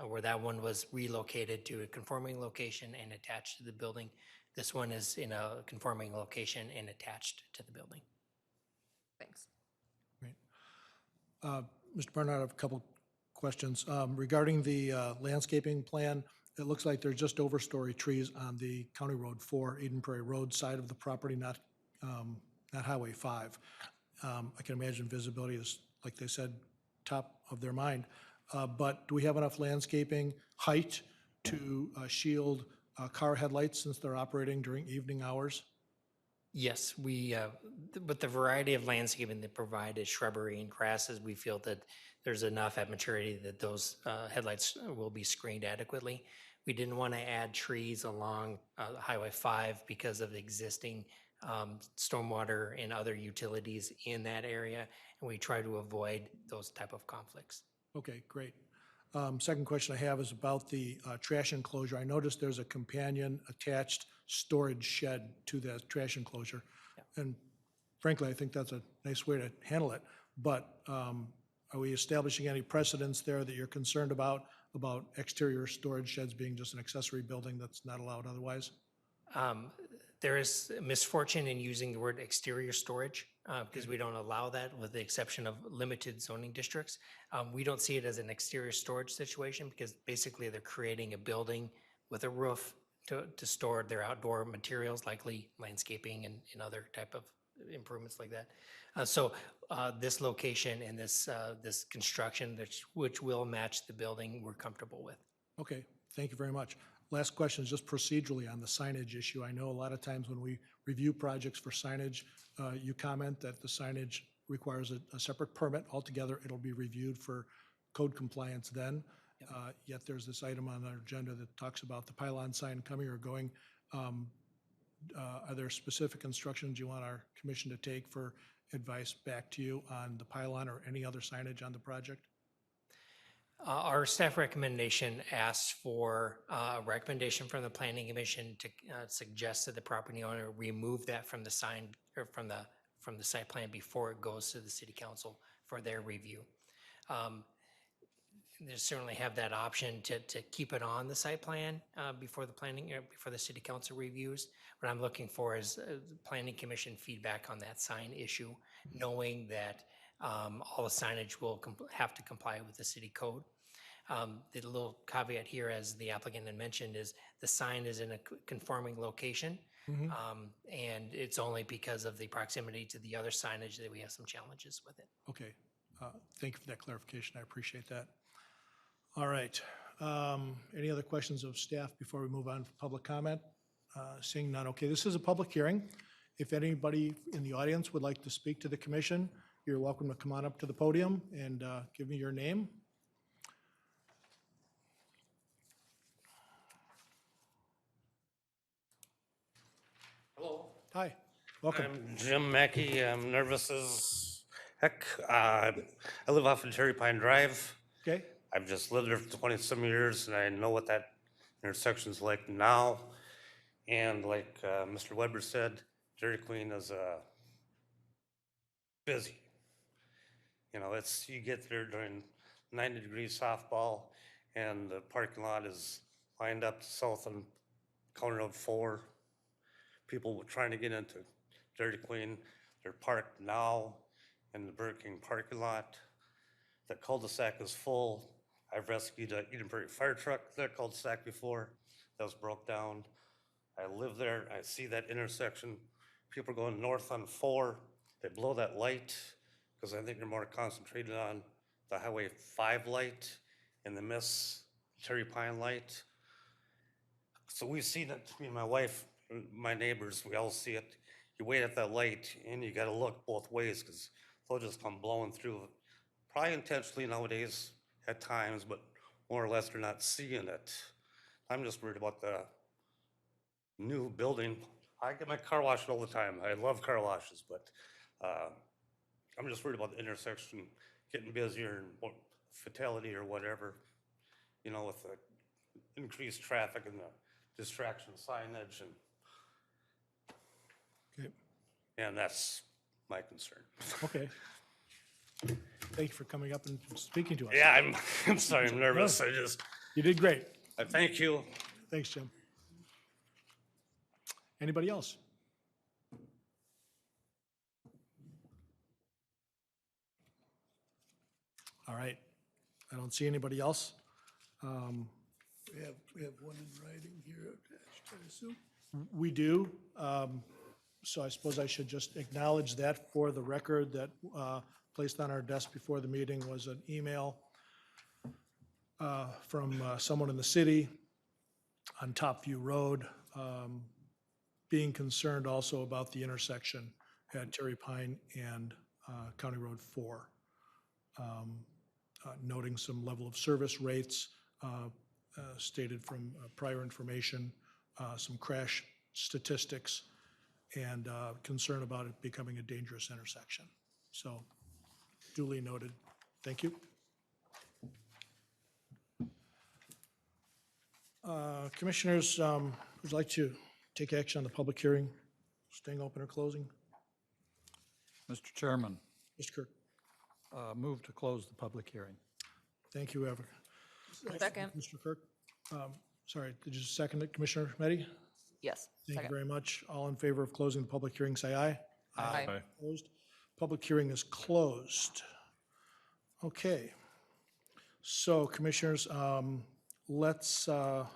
where that one was relocated to a conforming location and attached to the building. This one is in a conforming location and attached to the building. Thanks. Great. Mr. Barnard, I have a couple questions. Regarding the landscaping plan, it looks like there's just overstory trees on the County Road 4, Eden Prairie Road side of the property, not Highway 5. I can imagine visibility is, like they said, top of their mind. But do we have enough landscaping height to shield car headlights since they're operating during evening hours? Yes, with the variety of landscaping that provided shrubbery and grasses, we feel that there's enough at maturity that those headlights will be screened adequately. We didn't want to add trees along Highway 5 because of the existing stormwater and other utilities in that area, and we try to avoid those type of conflicts. Okay, great. Second question I have is about the trash enclosure. I noticed there's a companion attached storage shed to that trash enclosure. And frankly, I think that's a nice way to handle it. But are we establishing any precedents there that you're concerned about exterior storage sheds being just an accessory building that's not allowed otherwise? There is misfortune in using the word exterior storage because we don't allow that with the exception of limited zoning districts. We don't see it as an exterior storage situation because basically they're creating a building with a roof to store their outdoor materials, likely landscaping and other type of improvements like that. So this location and this construction, which will match the building, we're comfortable with. Okay, thank you very much. Last question is just procedurally on the signage issue. I know a lot of times when we review projects for signage, you comment that the signage requires a separate permit altogether. It'll be reviewed for code compliance then. Yet there's this item on our agenda that talks about the pylon sign coming or going. Are there specific instructions you want our commission to take for advice back to you on the pylon or any other signage on the project? Our staff recommendation asks for a recommendation from the planning commission to suggest to the property owner remove that from the sign or from the site plan before it goes to the city council for their review. They certainly have that option to keep it on the site plan before the city council reviews. What I'm looking for is planning commission feedback on that sign issue, knowing that all the signage will have to comply with the city code. The little caveat here, as the applicant had mentioned, is the sign is in a conforming location. And it's only because of the proximity to the other signage that we have some challenges with it. Okay, thank you for that clarification. I appreciate that. All right, any other questions of staff before we move on to public comment? Seeing none, okay, this is a public hearing. If anybody in the audience would like to speak to the commission, you're welcome to come on up to the podium and give me your name. Hello. Hi, welcome. I'm Jim Mackey. I'm nervous as Heck, I live off of Cherry Pine Drive. Okay? I've just lived there for 20-some years, and I know what that intersection's like now. And like Mr. Weber said, Dairy Queen is busy. You know, you get there during 90-degree softball, and the parking lot is lined up south on County Road 4. People trying to get into Dairy Queen, they're parked now in the Burger King parking lot. The cul-de-sac is full. I've rescued a Eden Prairie fire truck that cul-de-sac before, that was broke down. I live there, I see that intersection. People are going north on 4, they blow that light, because I think they're more concentrated on the Highway 5 light and they miss Cherry Pine light. So we've seen it, me and my wife, my neighbors, we all see it. You wait at that light and you gotta look both ways, because they'll just come blowing through. Probably intentionally nowadays at times, but more or less they're not seeing it. I'm just worried about the new building. I get my car washed all the time. I love car washes, but I'm just worried about the intersection getting busier and more fatality or whatever, you know, with the increased traffic and the distraction signage, Okay. and that's my concern. Okay. Thank you for coming up and speaking to us. Yeah, I'm sorry, I'm nervous. You did great. Thank you. Thanks, Jim. Anybody else? All right. I don't see anybody else. We have one in writing here attached, I assume. We do. So I suppose I should just acknowledge that for the record, that placed on our desk before the meeting was an email from someone in the city on Topview Road, being concerned also about the intersection at Cherry Pine and County Road 4, noting some level of service rates stated from prior information, some crash statistics, and concern about it becoming a dangerous intersection. So duly noted. Thank you. Commissioners, would you like to take action on the public hearing, staying open or closing? Mr. Chairman, Mr. Kirk, move to close the public hearing. thank you, Ever. Second. Mr. Kirk, sorry, did you second it, Commissioner Meddy? Yes. Thank you Second. very much. All in favor of closing the public hearing, say aye. Aye. Opposed? Public hearing is closed. Okay. So Commissioners, let's talk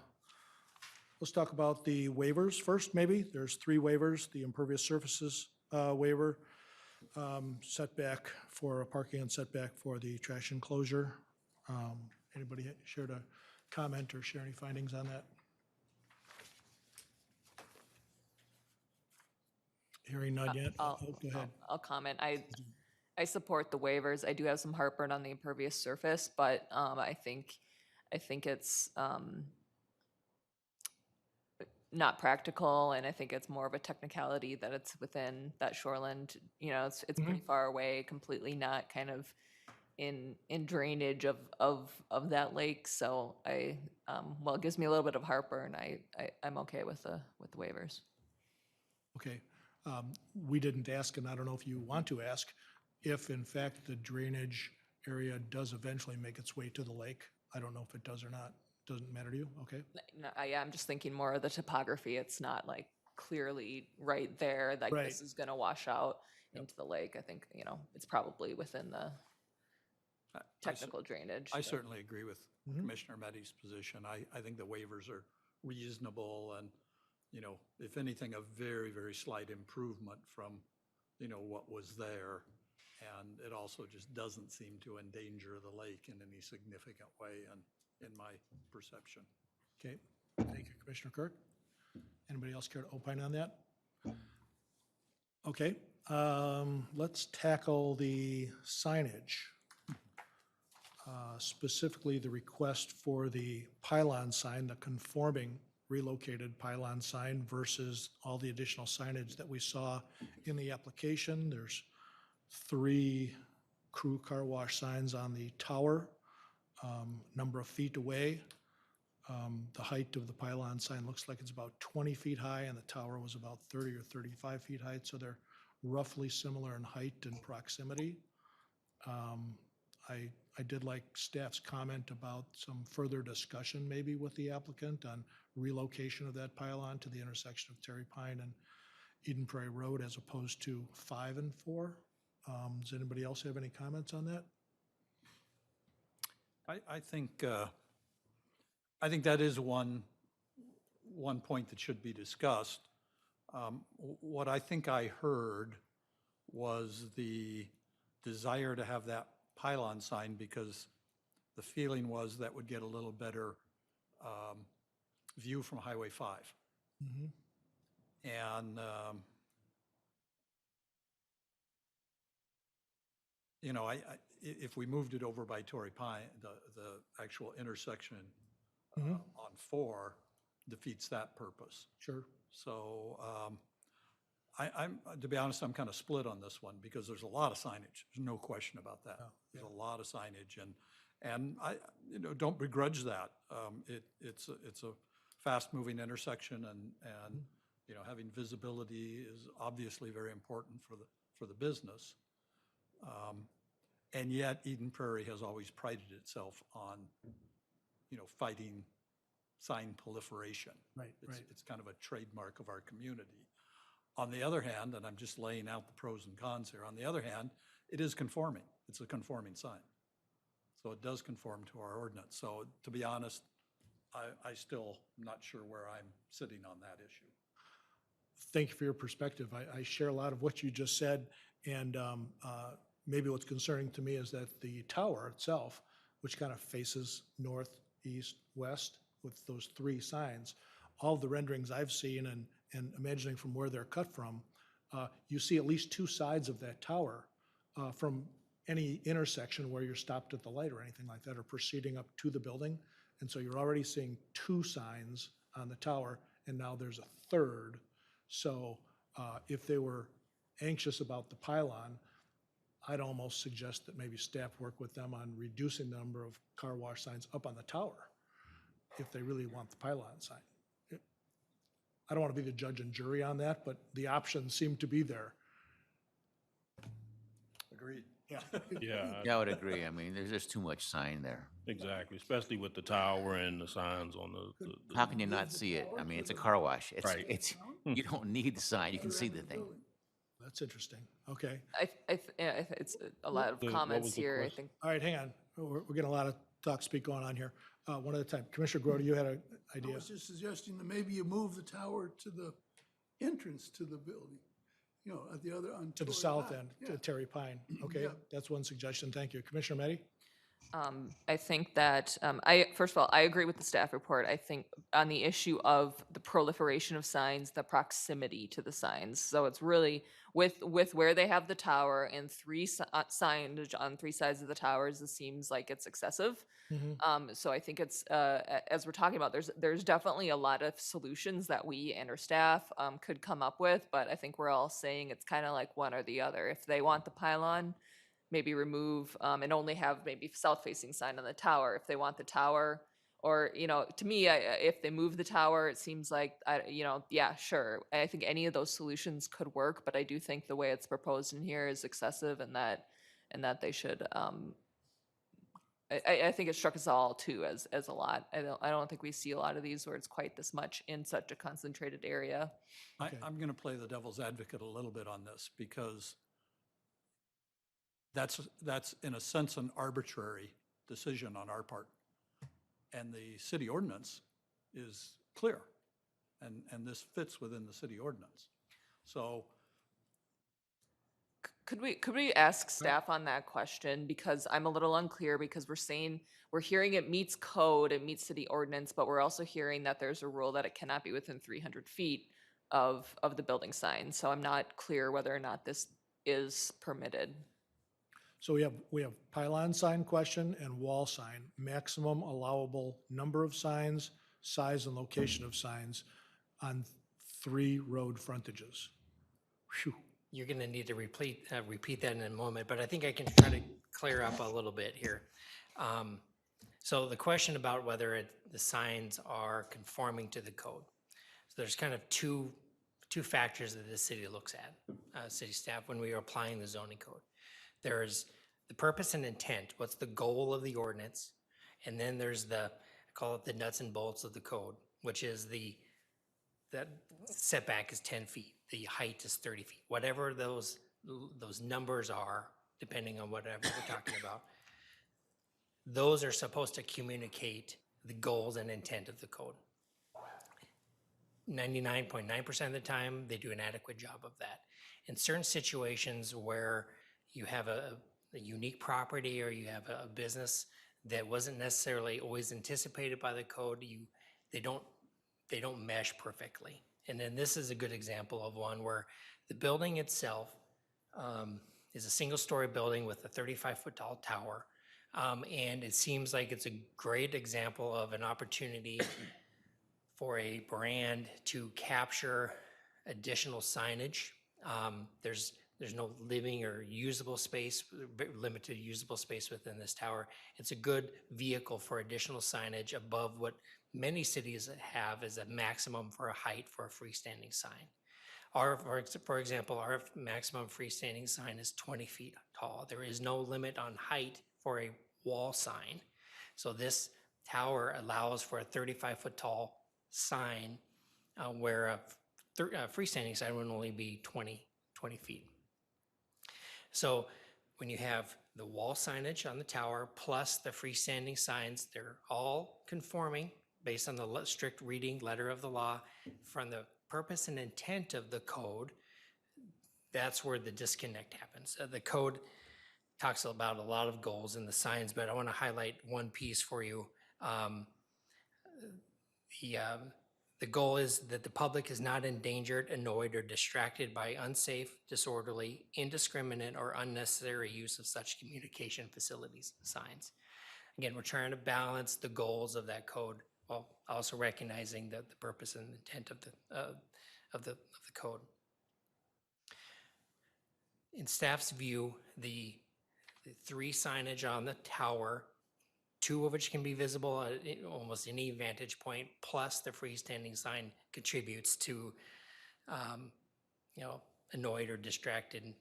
about the waivers first, maybe. There's 3 waivers: the impervious surfaces waiver, setback for parking and setback for the trash enclosure. Anybody care to comment or share any findings on that? Hearing none yet. I'll- Oh, go ahead. I'll comment. I support the waivers. I do have some heartburn on the impervious surface, but I think it's not practical, and I think it's more of a technicality that it's within that shoreland. You know, it's pretty far away, completely not kind of in drainage of that lake. So well, it gives me a little bit of heartburn. I'm okay with the waivers. Okay. We didn't ask, and I don't know if you want to ask, if in fact the drainage area does eventually make its way to the lake. I don't know if it does or not. Doesn't matter to you? Okay. No, I'm just thinking more of the topography. It's not like clearly right there, like Right. this is gonna wash out into the lake. I think, you know, it's probably within the technical drainage. I but- certainly agree with Commissioner Meddy's position. I think the waivers are reasonable and, you know, if anything, a very, very slight improvement from, you know, what was there. And it also just doesn't seem to endanger the lake in any significant way in my perception. Okay. Thank you, Commissioner Kirk. Anybody else care to opine on that? Okay. Let's tackle the signage. Specifically, the request for the pylon sign, the conforming relocated pylon sign versus all the additional signage that we saw in the application. There's 3 Crew Car Wash signs on the tower, number of feet away. The height of the pylon sign looks like it's about 20 feet high, and the tower was about 30 or 35 feet height, so they're roughly similar in height and proximity. I did like staff's comment about some further discussion maybe with the applicant on relocation of that pylon to the intersection of Terry Pine and Eden Prairie Road as opposed to 5 and 4. Does anybody else have any comments on that? I think that is one point that should be discussed. What I think I heard was the desire to have that pylon sign because the feeling was that would get a little better view from Highway 5. Mhm. And, you know, if we moved it over by Torrey Pine, the actual intersection on 4 defeats that purpose. Sure. So to be honest, I'm kind of split on this one because there's a lot of signage. There's no question about that. There's a lot of signage and I, you know, don't begrudge that. It's a fast-moving intersection and, you know, having visibility is obviously very important for the business. And yet Eden Prairie has always prided itself on, you know, fighting sign proliferation. Right, right. It's kind of a trademark of our community. On the other hand, and I'm just laying out the pros and cons here, on the other hand, it is conforming. It's a conforming sign. So it does conform to our ordinance. So to be honest, I still am not sure where I'm sitting on that issue. Thank you for your perspective. I share a lot of what you just said, and maybe what's concerning to me is that the tower itself, which kind of faces north, east, west, with those 3 signs, all of the renderings I've seen and imagining from where they're cut from, you see at least 2 sides of that tower from any intersection where you're stopped at the light or anything like that, or proceeding up to the building. And so you're already seeing 2 signs on the tower, and now there's a 3rd. So if they were anxious about the pylon, I'd almost suggest that maybe staff work with them on reducing the number of car wash signs up on the tower if they really want the pylon sign. I don't want to be the judge and jury on that, but the options seem to be there. Agreed. Yeah. Yeah, I would agree. I mean, there's just too much sign there. exactly, especially with the tower and the signs on the How can you not see it? I mean, it's a car wash. Right. You don't need the sign. You can see the thing. That's interesting. Okay. It's a lot of What comments was the here, I question? think. All right, hang on. We're getting a lot of talk speak going on here. One at a time. Commissioner Grody, you had an I idea. was just suggesting that maybe you move the tower to the entrance to the building, you know, at the other, on. To the Torrey south Pine. end, Yeah. to Terry Pine. Okay, Yeah. that's one suggestion. Thank you. Commissioner Meddy? I think that, first of all, I agree with the staff report. I think on the issue of the proliferation of signs, the proximity to the signs. So it's really with where they have the tower and 3 signage on 3 sides of the towers, it seems like it's excessive. So I think it's, as we're talking about, there's definitely a lot of solutions that we and our staff could come up with, but I think we're all saying it's kind of like one or the other. If they want the pylon, maybe remove and only have maybe south-facing sign on the tower if they want the tower. Or, you know, to me, if they move the tower, it seems like, you know, yeah, sure. I think any of those solutions could work, but I do think the way it's proposed in here is excessive and that they should, I think it struck us all too as a lot. I don't think we see a lot of these where it's quite this much in such a concentrated area. Okay. I'm going to play the devil's advocate a little bit on this because that's in a sense an arbitrary decision on our part. And the city ordinance is clear, and this fits within the city ordinance. So Could we ask staff on that question? Because I'm a little unclear because we're hearing it meets code, it meets city ordinance, but we're also hearing that there's a rule that it cannot be within 300 feet of the building sign. So I'm not clear whether or not this is permitted. So we have pylon sign question and wall sign, maximum allowable number of signs, size and location of signs on 3 road frontages. Phew. You're going to need to repeat that in a moment, but I think I can try to clear up a little bit here. So the question about whether the signs are conforming to the code. So there's kind of two factors that the city looks at, city staff, when we are applying the zoning code. There's the purpose and intent, what's the goal of the ordinance? And then there's I call it the nuts and bolts of the code, which is that setback is 10 feet, the height is 30 feet, whatever those numbers are, depending on whatever we're talking about. Those are supposed to communicate the goals and intent of the code. 99.9% of the time, they do an adequate job of that. In certain situations where you have a unique property or you have a business that wasn't necessarily always anticipated by the code, they don't mesh perfectly. And then this is a good example of one where the building itself is a single-story building with a 35-foot tall tower. And it seems like it's a great example of an opportunity for a brand to capture additional signage. There's no living or usable space, limited usable space within this tower. It's a good vehicle for additional signage above what many cities have as a maximum for a height for a freestanding sign. For example, our maximum freestanding sign is 20 feet tall. There is no limit on height for a wall sign. So this tower allows for a 35-foot tall sign where a freestanding sign would only be 20 feet. So when you have the wall signage on the tower plus the freestanding signs, they're all conforming based on the strict reading letter of the law from the purpose and intent of the code. That's where the disconnect happens. The code talks about a lot of goals in the signs, but I want to highlight one piece for you. The goal is that the public is not endangered, annoyed, or distracted by unsafe, disorderly, indiscriminate, or unnecessary use of such communication facilities signs. Again, we're trying to balance the goals of that code while also recognizing the purpose and intent of the code. In staff's view, the three signage on the tower, two of which can be visible at almost any vantage point, plus the freestanding sign contributes to, annoyed or distracting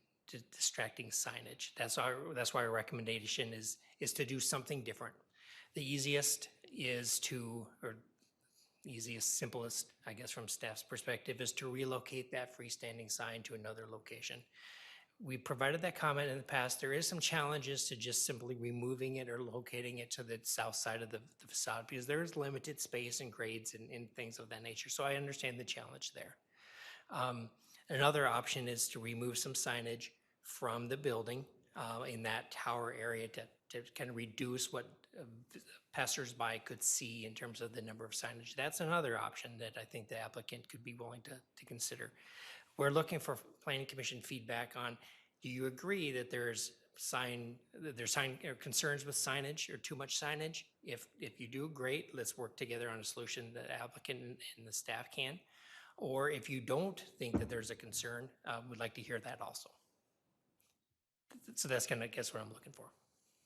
signage. That's why our recommendation is to do something different. The easiest, simplest, I guess, from staff's perspective, is to relocate that freestanding sign to another location. We provided that comment in the past. There is some challenges to just simply removing it or locating it to the south side of the facade because there is limited space and grades and things of that nature. So I understand the challenge there. Another option is to remove some signage from the building in that tower area to kind of reduce what passersby could see in terms of the number of signage. That's another option that I think the applicant could be willing to consider. We're looking for planning commission feedback on, do you agree that there's concerns with signage or too much signage? If you do, great, let's work together on a solution that applicant and the staff can. Or if you don't think that there's a concern, we'd like to hear that also. So that's kind of, I guess, what I'm looking for.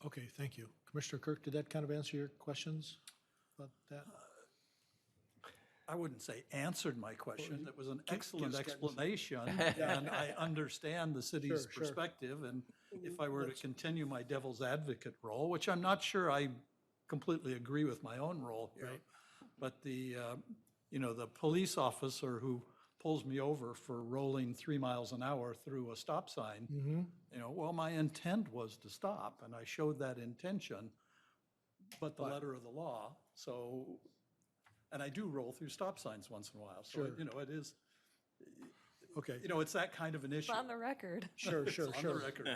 Okay, thank you. Commissioner Kirk, did that kind of answer your questions about that? I wouldn't say answered my question. It was an excellent gives guidance. explanation, and I understand the city's Sure. perspective. And if I were to continue my devil's advocate role, which I'm not sure I completely agree with my own role here, Right. but the police officer who pulls me over for rolling 3 miles an hour through a stop sign, well, my intent was to stop, and I showed that intention, but the letter of the law, so. And I do roll through stop signs once in a while. So, Sure. it is, Okay. it's that kind of an issue. It's on the record. Sure. It's on the record.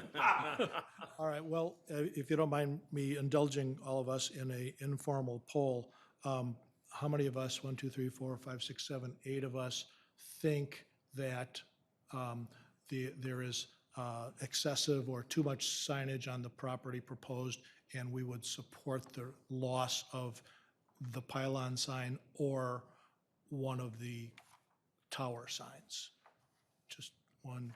All right, well, if you don't mind me indulging all of us in a informal poll, how many of us, 1, 2, 3, 4, 5, 6, 7, 8 of us, think that there is excessive or too much signage on the property proposed, and we would support the loss of the pylon sign or one of the tower signs? Just one.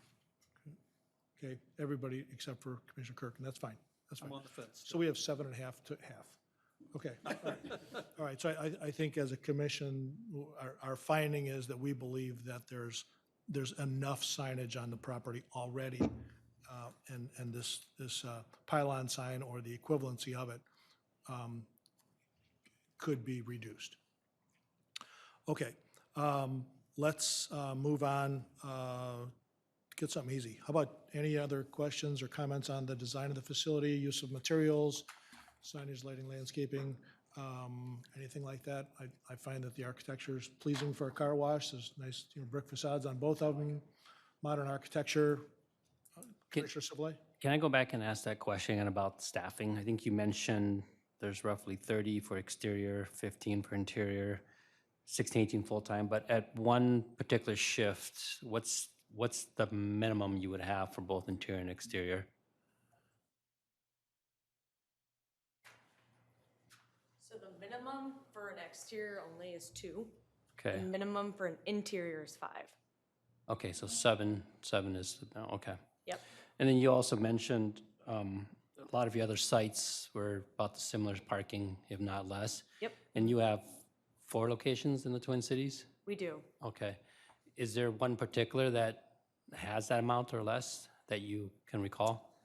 Okay, everybody except for Commissioner Kirk, and that's fine. That's fine. I'm on the fence. So we have 7.5 to half. Okay, all right. All right, so I think as a commission, our finding is that we believe that there's enough signage on the property already, and this pylon sign or the equivalency of it could be reduced. Okay, let's move on, get something easy. How about any other questions or comments on the design of the facility, use of materials, signage, lighting, landscaping, anything like that? I find that the architecture is pleasing for a car wash. There's nice, brick facades on both of them, modern architecture. Commissioner Sibley? Can I go back and ask that question again about staffing? I think you mentioned there's roughly 30 for exterior, 15 for interior, 16, 18 full-time, but at one particular shift, what's the minimum you would have for both interior and exterior? So the minimum for an exterior only is 2. Okay, The minimum for an interior is 5. okay, so seven is, okay. Yep. And then you also mentioned a lot of your other sites were about the similar parking, if not less. Yep, And you have 4 locations in the Twin Cities? we do. Okay. Is there one particular that has that amount or less that you can recall?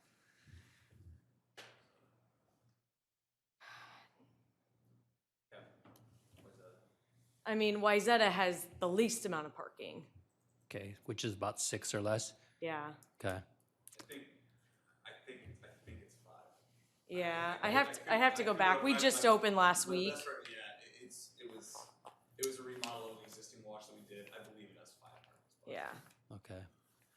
I mean, Wyzetta has the least amount of parking. Okay, which is about 6 or less? Yeah. Okay. Yeah, I have to go back. We just opened last week. Yeah, it was a remodel of an existing wash that we did. I believe it has 5 parking spots. Yeah. Okay.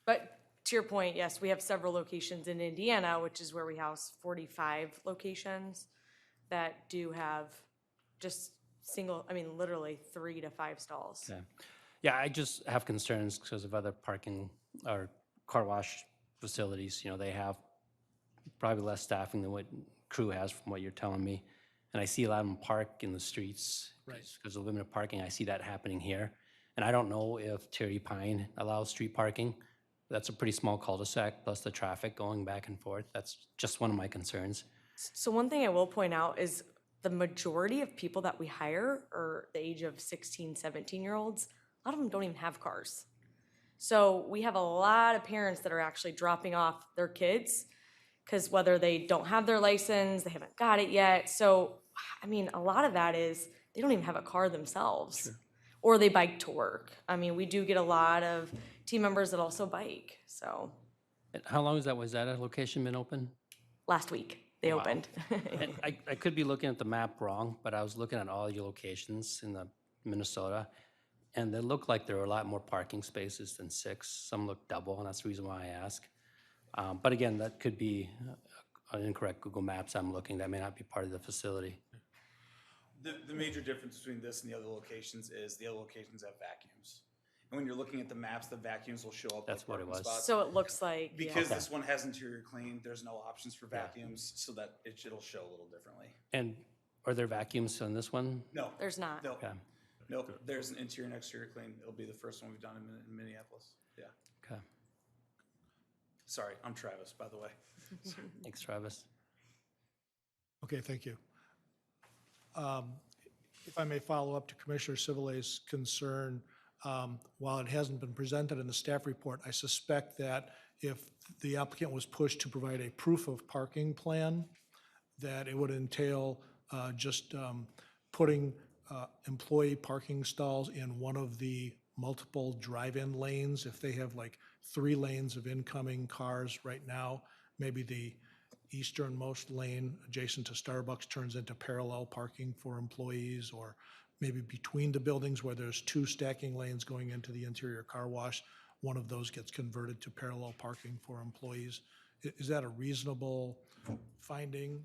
But to your point, yes, we have several locations in Indiana, which is where we house 45 locations that do have just literally 3 to 5 stalls. Okay. Yeah, I just have concerns because of other parking or car wash facilities. They have probably less staffing than what Crew has from what you're telling me. And I see a lot of them park in the streets. Right. Because of limited parking, I see that happening here. And I don't know if Terry Pine allows street parking. That's a pretty small cul-de-sac, plus the traffic going back and forth. That's just one of my concerns. So one thing I will point out is the majority of people that we hire are the age of 16, 17-year-olds. A lot of them don't even have cars. So we have a lot of parents that are actually dropping off their kids because whether they don't have their license, they haven't got it yet. So, I mean, a lot of that is they don't even have a car themselves. Sure. Or they bike to work. I mean, we do get a lot of team members that also bike, so. And how long was that location been open? Last week, they Wow. opened. And I could be looking at the map wrong, but I was looking at all your locations in the Minnesota, and they look like there are a lot more parking spaces than 6. Some look double, and that's the reason why I ask. But again, that could be an incorrect Google Maps I'm looking. That may not be part of the facility. The major difference between this and the other locations is the other locations have vacuums. And when you're looking at the maps, the vacuums will show up. That's like what it parking was. spots. So it looks like, yeah. Because this one has interior clean, there's no options for vacuums, so that it'll show a little differently. And are there vacuums on this one? No, There's not. no, Okay. no, there's an interior and exterior clean. It'll be the first one we've done in Minneapolis. Yeah. Okay. Sorry, I'm Travis, by the way. Thanks, Travis. Okay, thank you. If I may follow up to Commissioner Civile's concern, while it hasn't been presented in the staff report, I suspect that if the applicant was pushed to provide a proof of parking plan, that it would entail just putting employee parking stalls in one of the multiple drive-in lanes. If they have like 3 lanes of incoming cars right now, maybe the easternmost lane adjacent to Starbucks turns into parallel parking for employees, or maybe between the buildings where there's 2 stacking lanes going into the interior car wash, one of those gets converted to parallel parking for employees. Is that a reasonable finding?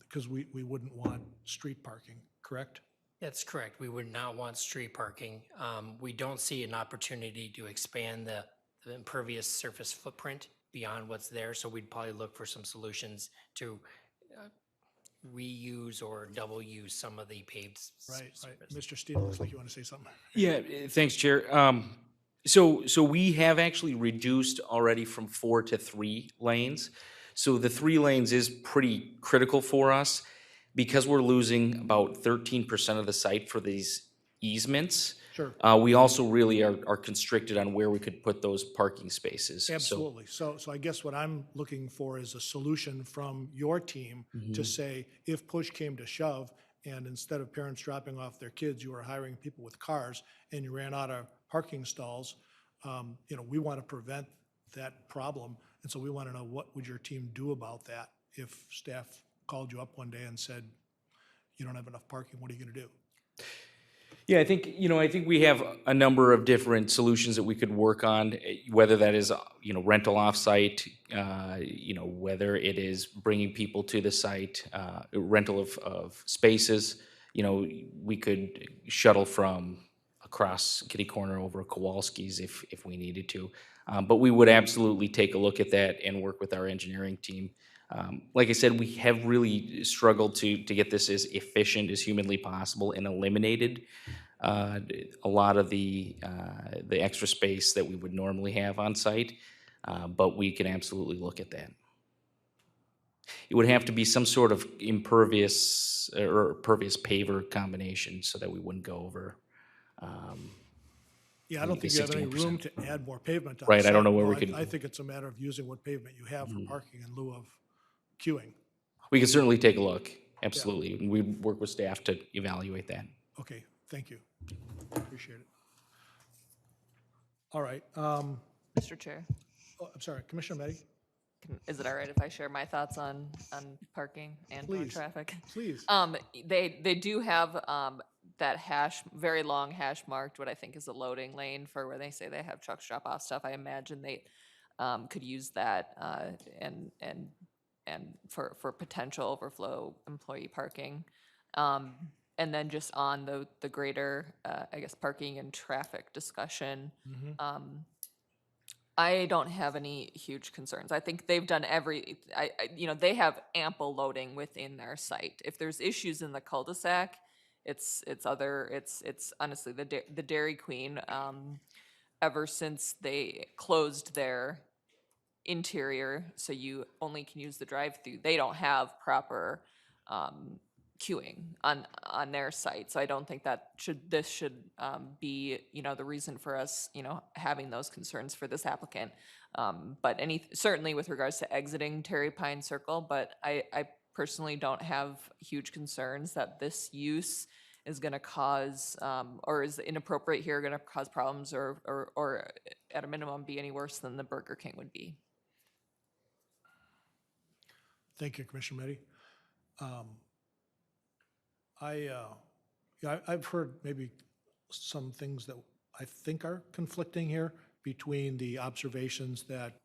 Because we wouldn't want street parking, correct? That's correct. We would not want street parking. We don't see an opportunity to expand the impervious surface footprint beyond what's there, so we'd probably look for some solutions to reuse or double use some of the paved Right. surface. Mr. Steele, looks like you want to say something. Yeah, thanks, Chair. So we have actually reduced already from 4 to 3 lanes. So the 3 lanes is pretty critical for us because we're losing about 13% of the site for these easements. Sure. We also really are constricted on where we could put those parking spaces. So- Absolutely. So I guess what I'm looking for is a solution from your team to say, if push came to shove, and instead of parents dropping off their kids, you were hiring people with cars, and you ran out of parking stalls, we want to prevent that problem. And so we want to know, what would your team do about that if staff called you up one day and said, you don't have enough parking, what are you going to do? Yeah, I think we have a number of different solutions that we could work on, whether that is, rental offsite, whether it is bringing people to the site, rental of spaces. We could shuttle from across Kitty Corner over Kowalski's if we needed to. But we would absolutely take a look at that and work with our engineering team. Like I said, we have really struggled to get this as efficient as humanly possible and eliminated a lot of the extra space that we would normally have on site, but we can absolutely look at that. It would have to be some sort of impervious or pervious paver combination so that we wouldn't go over. Yeah, I don't think you have any 61%. room to add more pavement on Right, I site. don't know where No, we could- I think it's a matter of using what pavement you have for parking in lieu of queuing. We can certainly take a look, absolutely. We work with staff to evaluate that. Okay, thank you. Appreciate it. All right, Mr. Chair, I'm sorry, Commissioner Meddy, is it all right if I share my thoughts on parking and or Please. traffic? please. They do have that very long hash marked what I think is a loading lane for where they say they have trucks drop off stuff. I imagine they could use that and for potential overflow employee parking. And then just on the greater, I guess, parking and traffic discussion, I don't have any huge concerns. I think they've done they have ample loading within their site. If there's issues in the cul-de-sac, it's honestly the Dairy Queen, ever since they closed their interior, so you only can use the drive-through, they don't have proper queuing on their site. So I don't think this should be, the reason for us, having those concerns for this applicant. But certainly with regards to exiting Terry Pine Circle, but I personally don't have huge concerns that this use is gonna cause, or is inappropriate here, gonna cause problems or at a minimum be any worse than the Burger King would be. Thank you, Commissioner Meddy. I've heard maybe some things that I think are conflicting here between the observations that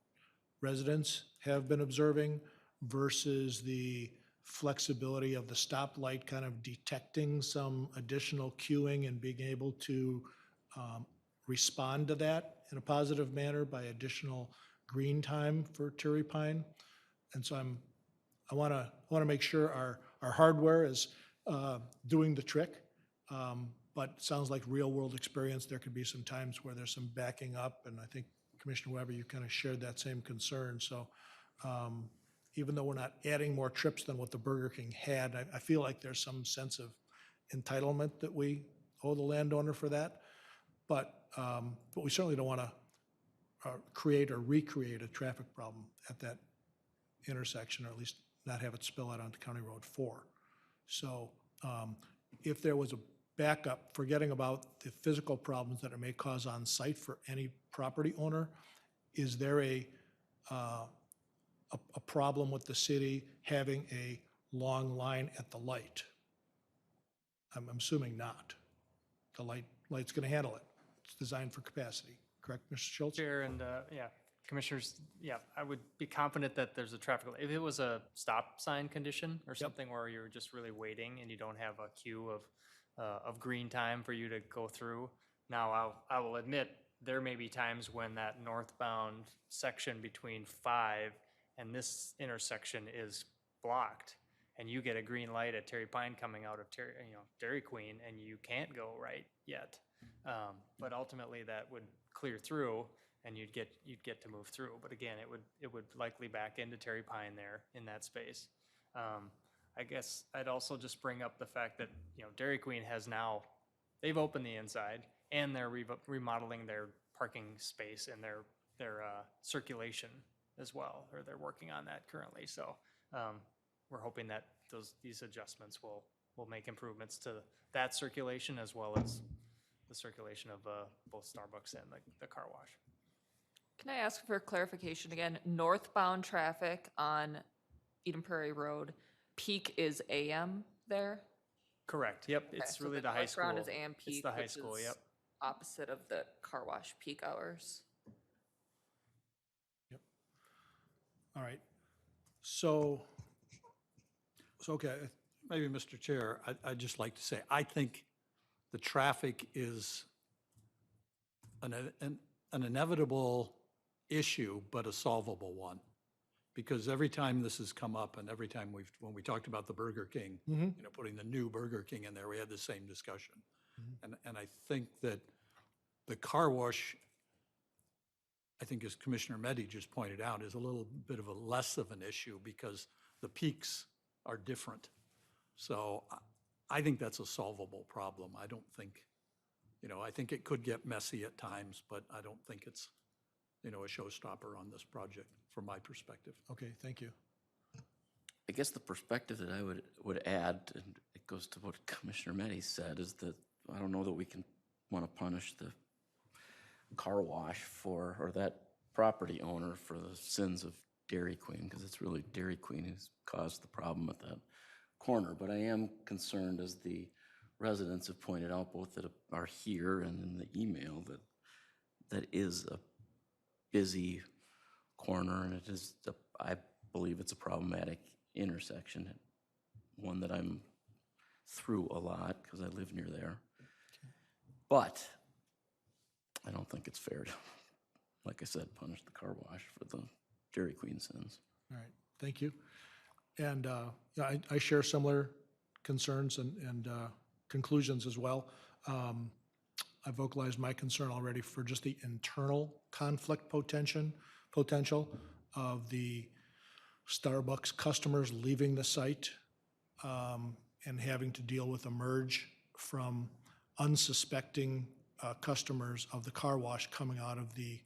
residents have been observing versus the flexibility of the stoplight kind of detecting some additional queuing and being able to respond to that in a positive manner by additional green time for Terry Pine. And so I want to make sure our hardware is doing the trick, but it sounds like real-world experience, there could be some times where there's some backing up, and I think, Commissioner Weber, you kind of shared that same concern. So even though we're not adding more trips than what the Burger King had, I feel like there's some sense of entitlement that we owe the landowner for that. But we certainly don't want to create or recreate a traffic problem at that intersection, or at least not have it spill out onto County Road 4. So if there was a backup, forgetting about the physical problems that it may cause on site for any property owner, is there a problem with the city having a long line at the light? I'm assuming not. The light's going to handle it. It's designed for capacity. Correct, Mr. Schultz? Chair and, Commissioners, I would be confident that there's a traffic, if it was a stop sign condition or something where you're just really waiting and you don't have a queue of green time for you to go through. Now, I will admit, there may be times when that northbound section between 5 and this intersection is blocked, and you get a green light at Terry Pine coming out of Dairy Queen, and you can't go right yet. But ultimately, that would clear through, and you'd get to move through. But again, it would likely back into Terry Pine there in that space. I guess I'd also just bring up the fact that, you know, Dairy Queen has now, they've opened the inside and they're remodeling their parking space and their circulation as well, or they're working on that currently. So we're hoping that these adjustments will make improvements to that circulation as well as the circulation of both Starbucks and the car wash. Can I ask for clarification again? Northbound traffic on Eden Prairie Road, peak is AM there? Correct, yep, Okay, it's so really the the high school. northbound is AM It's peak, the high which school, is yep. opposite of the car wash peak hours. All right. So, okay, Maybe, Mr. Chair, I'd just like to say, I think the traffic is an inevitable issue, but a solvable one. Because every time this has come up and every time when we talked about the Burger King, you know, putting the new Burger King in there, we had the same discussion. And I think that the car wash, I think as Commissioner Meddy just pointed out, is a little bit of a less of an issue because the peaks are different. So I think that's a solvable problem. I don't think, you know, I think it could get messy at times, but I don't think it's, you know, a showstopper on this project from my perspective. okay, thank you. I guess the perspective that I would add, and it goes to what Commissioner Meddy said, is that I don't know that we can want to punish the car wash for, or that property owner for the sins of Dairy Queen, because it's really Dairy Queen who's caused the problem at that corner. But I am concerned, as the residents have pointed out, both that are here and in the email, that is a busy corner, and it is, I believe it's a problematic intersection, one that I'm through a lot because I live near there. But I don't think it's fair to, like I said, punish the car wash for the Dairy Queen sins. All right, thank you. And yeah, I share similar concerns and conclusions as well. I vocalized my concern already for just the internal conflict potential of the Starbucks customers leaving the site and having to deal with a merge from unsuspecting customers of the car wash coming out of the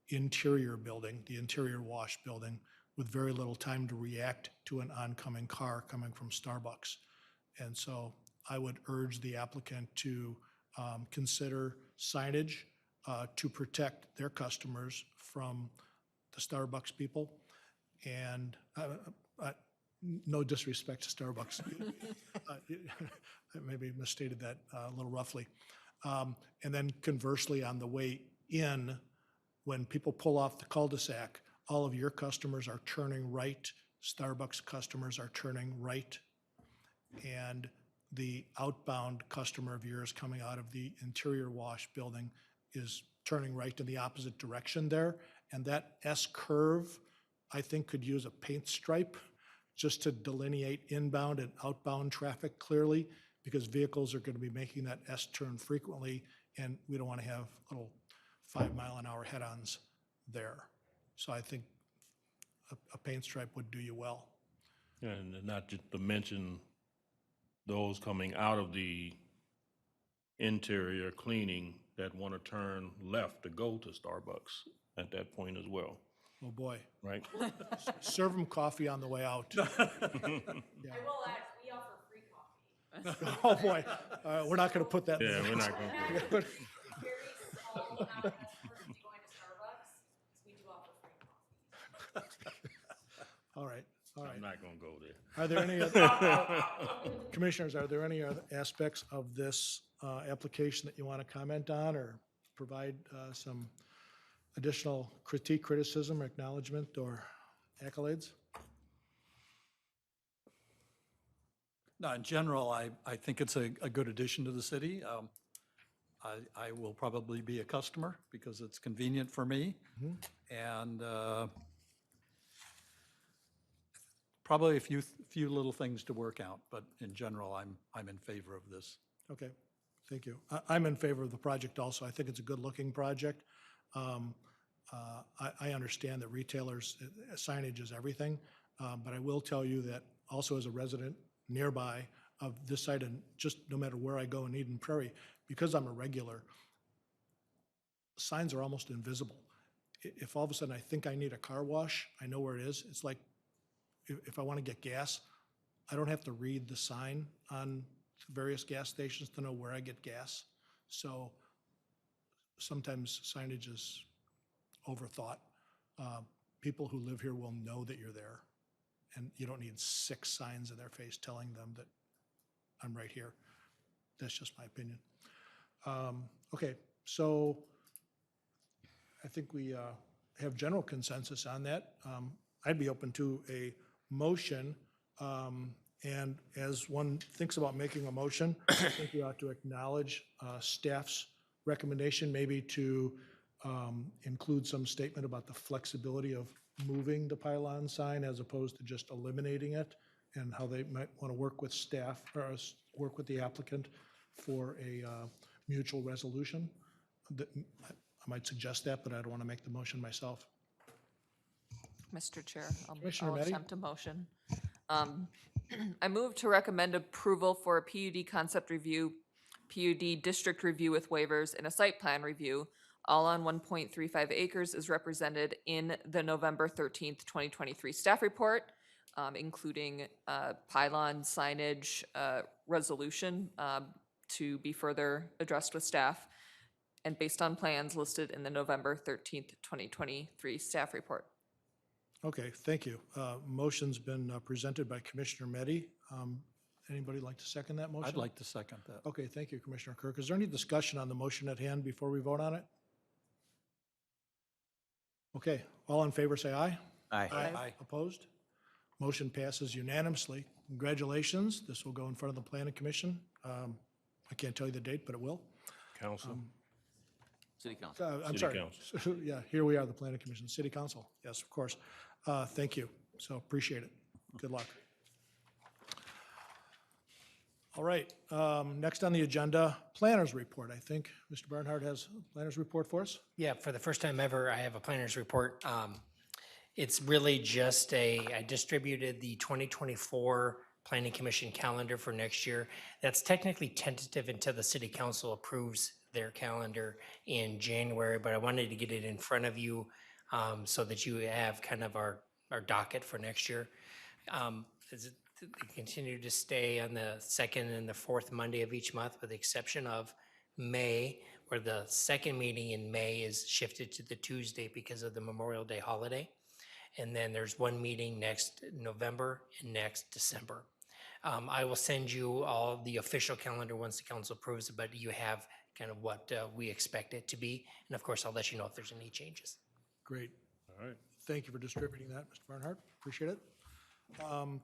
interior building, the interior wash building, with very little time to react to an oncoming car coming from Starbucks. And so I would urge the applicant to consider signage to protect their customers from the Starbucks people. And no disrespect to Starbucks. I maybe misstated that a little roughly. And then conversely, on the way in, when people pull off the cul-de-sac, all of your customers are turning right, Starbucks customers are turning right, and the outbound customer of yours coming out of the interior wash building is turning right in the opposite direction there. And that S-curve, I think, could use a paint stripe just to delineate inbound and outbound traffic clearly, because vehicles are going to be making that S-turn frequently, and we don't want to have little 5-mile-an-hour head-ons there. So I think a paint stripe would do you well. And not just to mention those coming out of the interior cleaning that want to turn left to go to Starbucks at that point as well, Oh, boy. right? Serve them coffee on the way out. I will add, we offer free coffee. Oh, boy. We're not going to put that in Yeah, the we're not going to do that. Very small amount of customers going to Starbucks, we do offer free coffee. All right, all right. I'm not going to go there. Are there any other, Commissioners, are there any other aspects of this application that you want to comment on or provide some additional critique, criticism, acknowledgement, or accolades? No, in general, I think it's a good addition to the city. I will probably be a customer because it's convenient for me. And probably a few little things to work out, but in general, I'm in favor of this. Okay, thank you. I'm in favor of the project also. I think it's a good-looking project. I understand that retailers, signage is everything, but I will tell you that also as a resident nearby of this site, and just no matter where I go in Eden Prairie, because I'm a regular, signs are almost invisible. If all of a sudden I think I need a car wash, I know where it is. It's like if I want to get gas, I don't have to read the sign on various gas stations to know where I get gas. So sometimes signage is overthought. People who live here will know that you're there, and you don't need 6 signs in their face telling them that I'm right here. That's just my opinion. Okay, so I think we have general consensus on that. I'd be open to a motion, and as one thinks about making a motion, I think we ought to acknowledge staff's recommendation, maybe to include some statement about the flexibility of moving the pylon sign as opposed to just eliminating it, and how they might want to work with staff, or work with the applicant for a mutual resolution. I might suggest that, but I don't want to make the motion myself. Mr. Chair, Commissioner I'll Meddy? attempt a motion. I move to recommend approval for a PUD concept review, PUD district review with waivers, and a site plan review, all on 1.35 acres as represented in the November 13th, 2023 staff report, including pylon signage resolution to be further addressed with staff, and based on plans listed in the November 13th, 2023 staff report. Okay, thank you. Motion's been presented by Commissioner Meddy. Anybody like to second that motion? I'd like to second that. Okay, thank you, Commissioner Kirk. Is there any discussion on the motion at hand before we vote on it? Okay, all in favor, say aye. Aye. Aye. Opposed? Motion passes unanimously. Congratulations. This will go in front of the Planning Commission. I can't tell you the date, but it will. Council? City Council. I'm City sorry. Council. Yeah, here we are, the Planning Commission, City Council. Yes, of course. Thank you. So appreciate it. Good luck. All right, next on the agenda, Planners Report. I think Mr. Barnhart has a Planners Report for us. Yeah, for the first time ever, I have a planner's report. It's really just I distributed the 2024 Planning Commission calendar for next year. That's technically tentative until the city council approves their calendar in January, but I wanted to get it in front of you so that you have kind of our docket for next year. They continue to stay on the second and the fourth Monday of each month, with the exception of May, where the second meeting in May is shifted to the Tuesday because of the Memorial Day holiday. And then there's one meeting next November and next December. I will send you all the official calendar once the council approves it, but you have kind of what we expect it to be. And of course, I'll let you know if there's any changes. Great. All right. Thank you for distributing that, Mr. Barnhart. Appreciate it.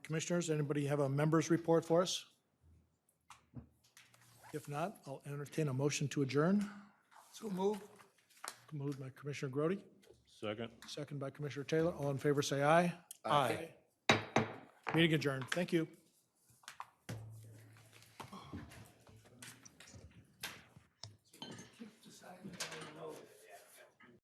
Commissioners, anybody have a member's report for us? If not, I'll entertain a motion to adjourn. So move. Moved by Commissioner Grody, Second? second by Commissioner Taylor. All in favor, say aye. Aye. Meeting adjourned. Thank you.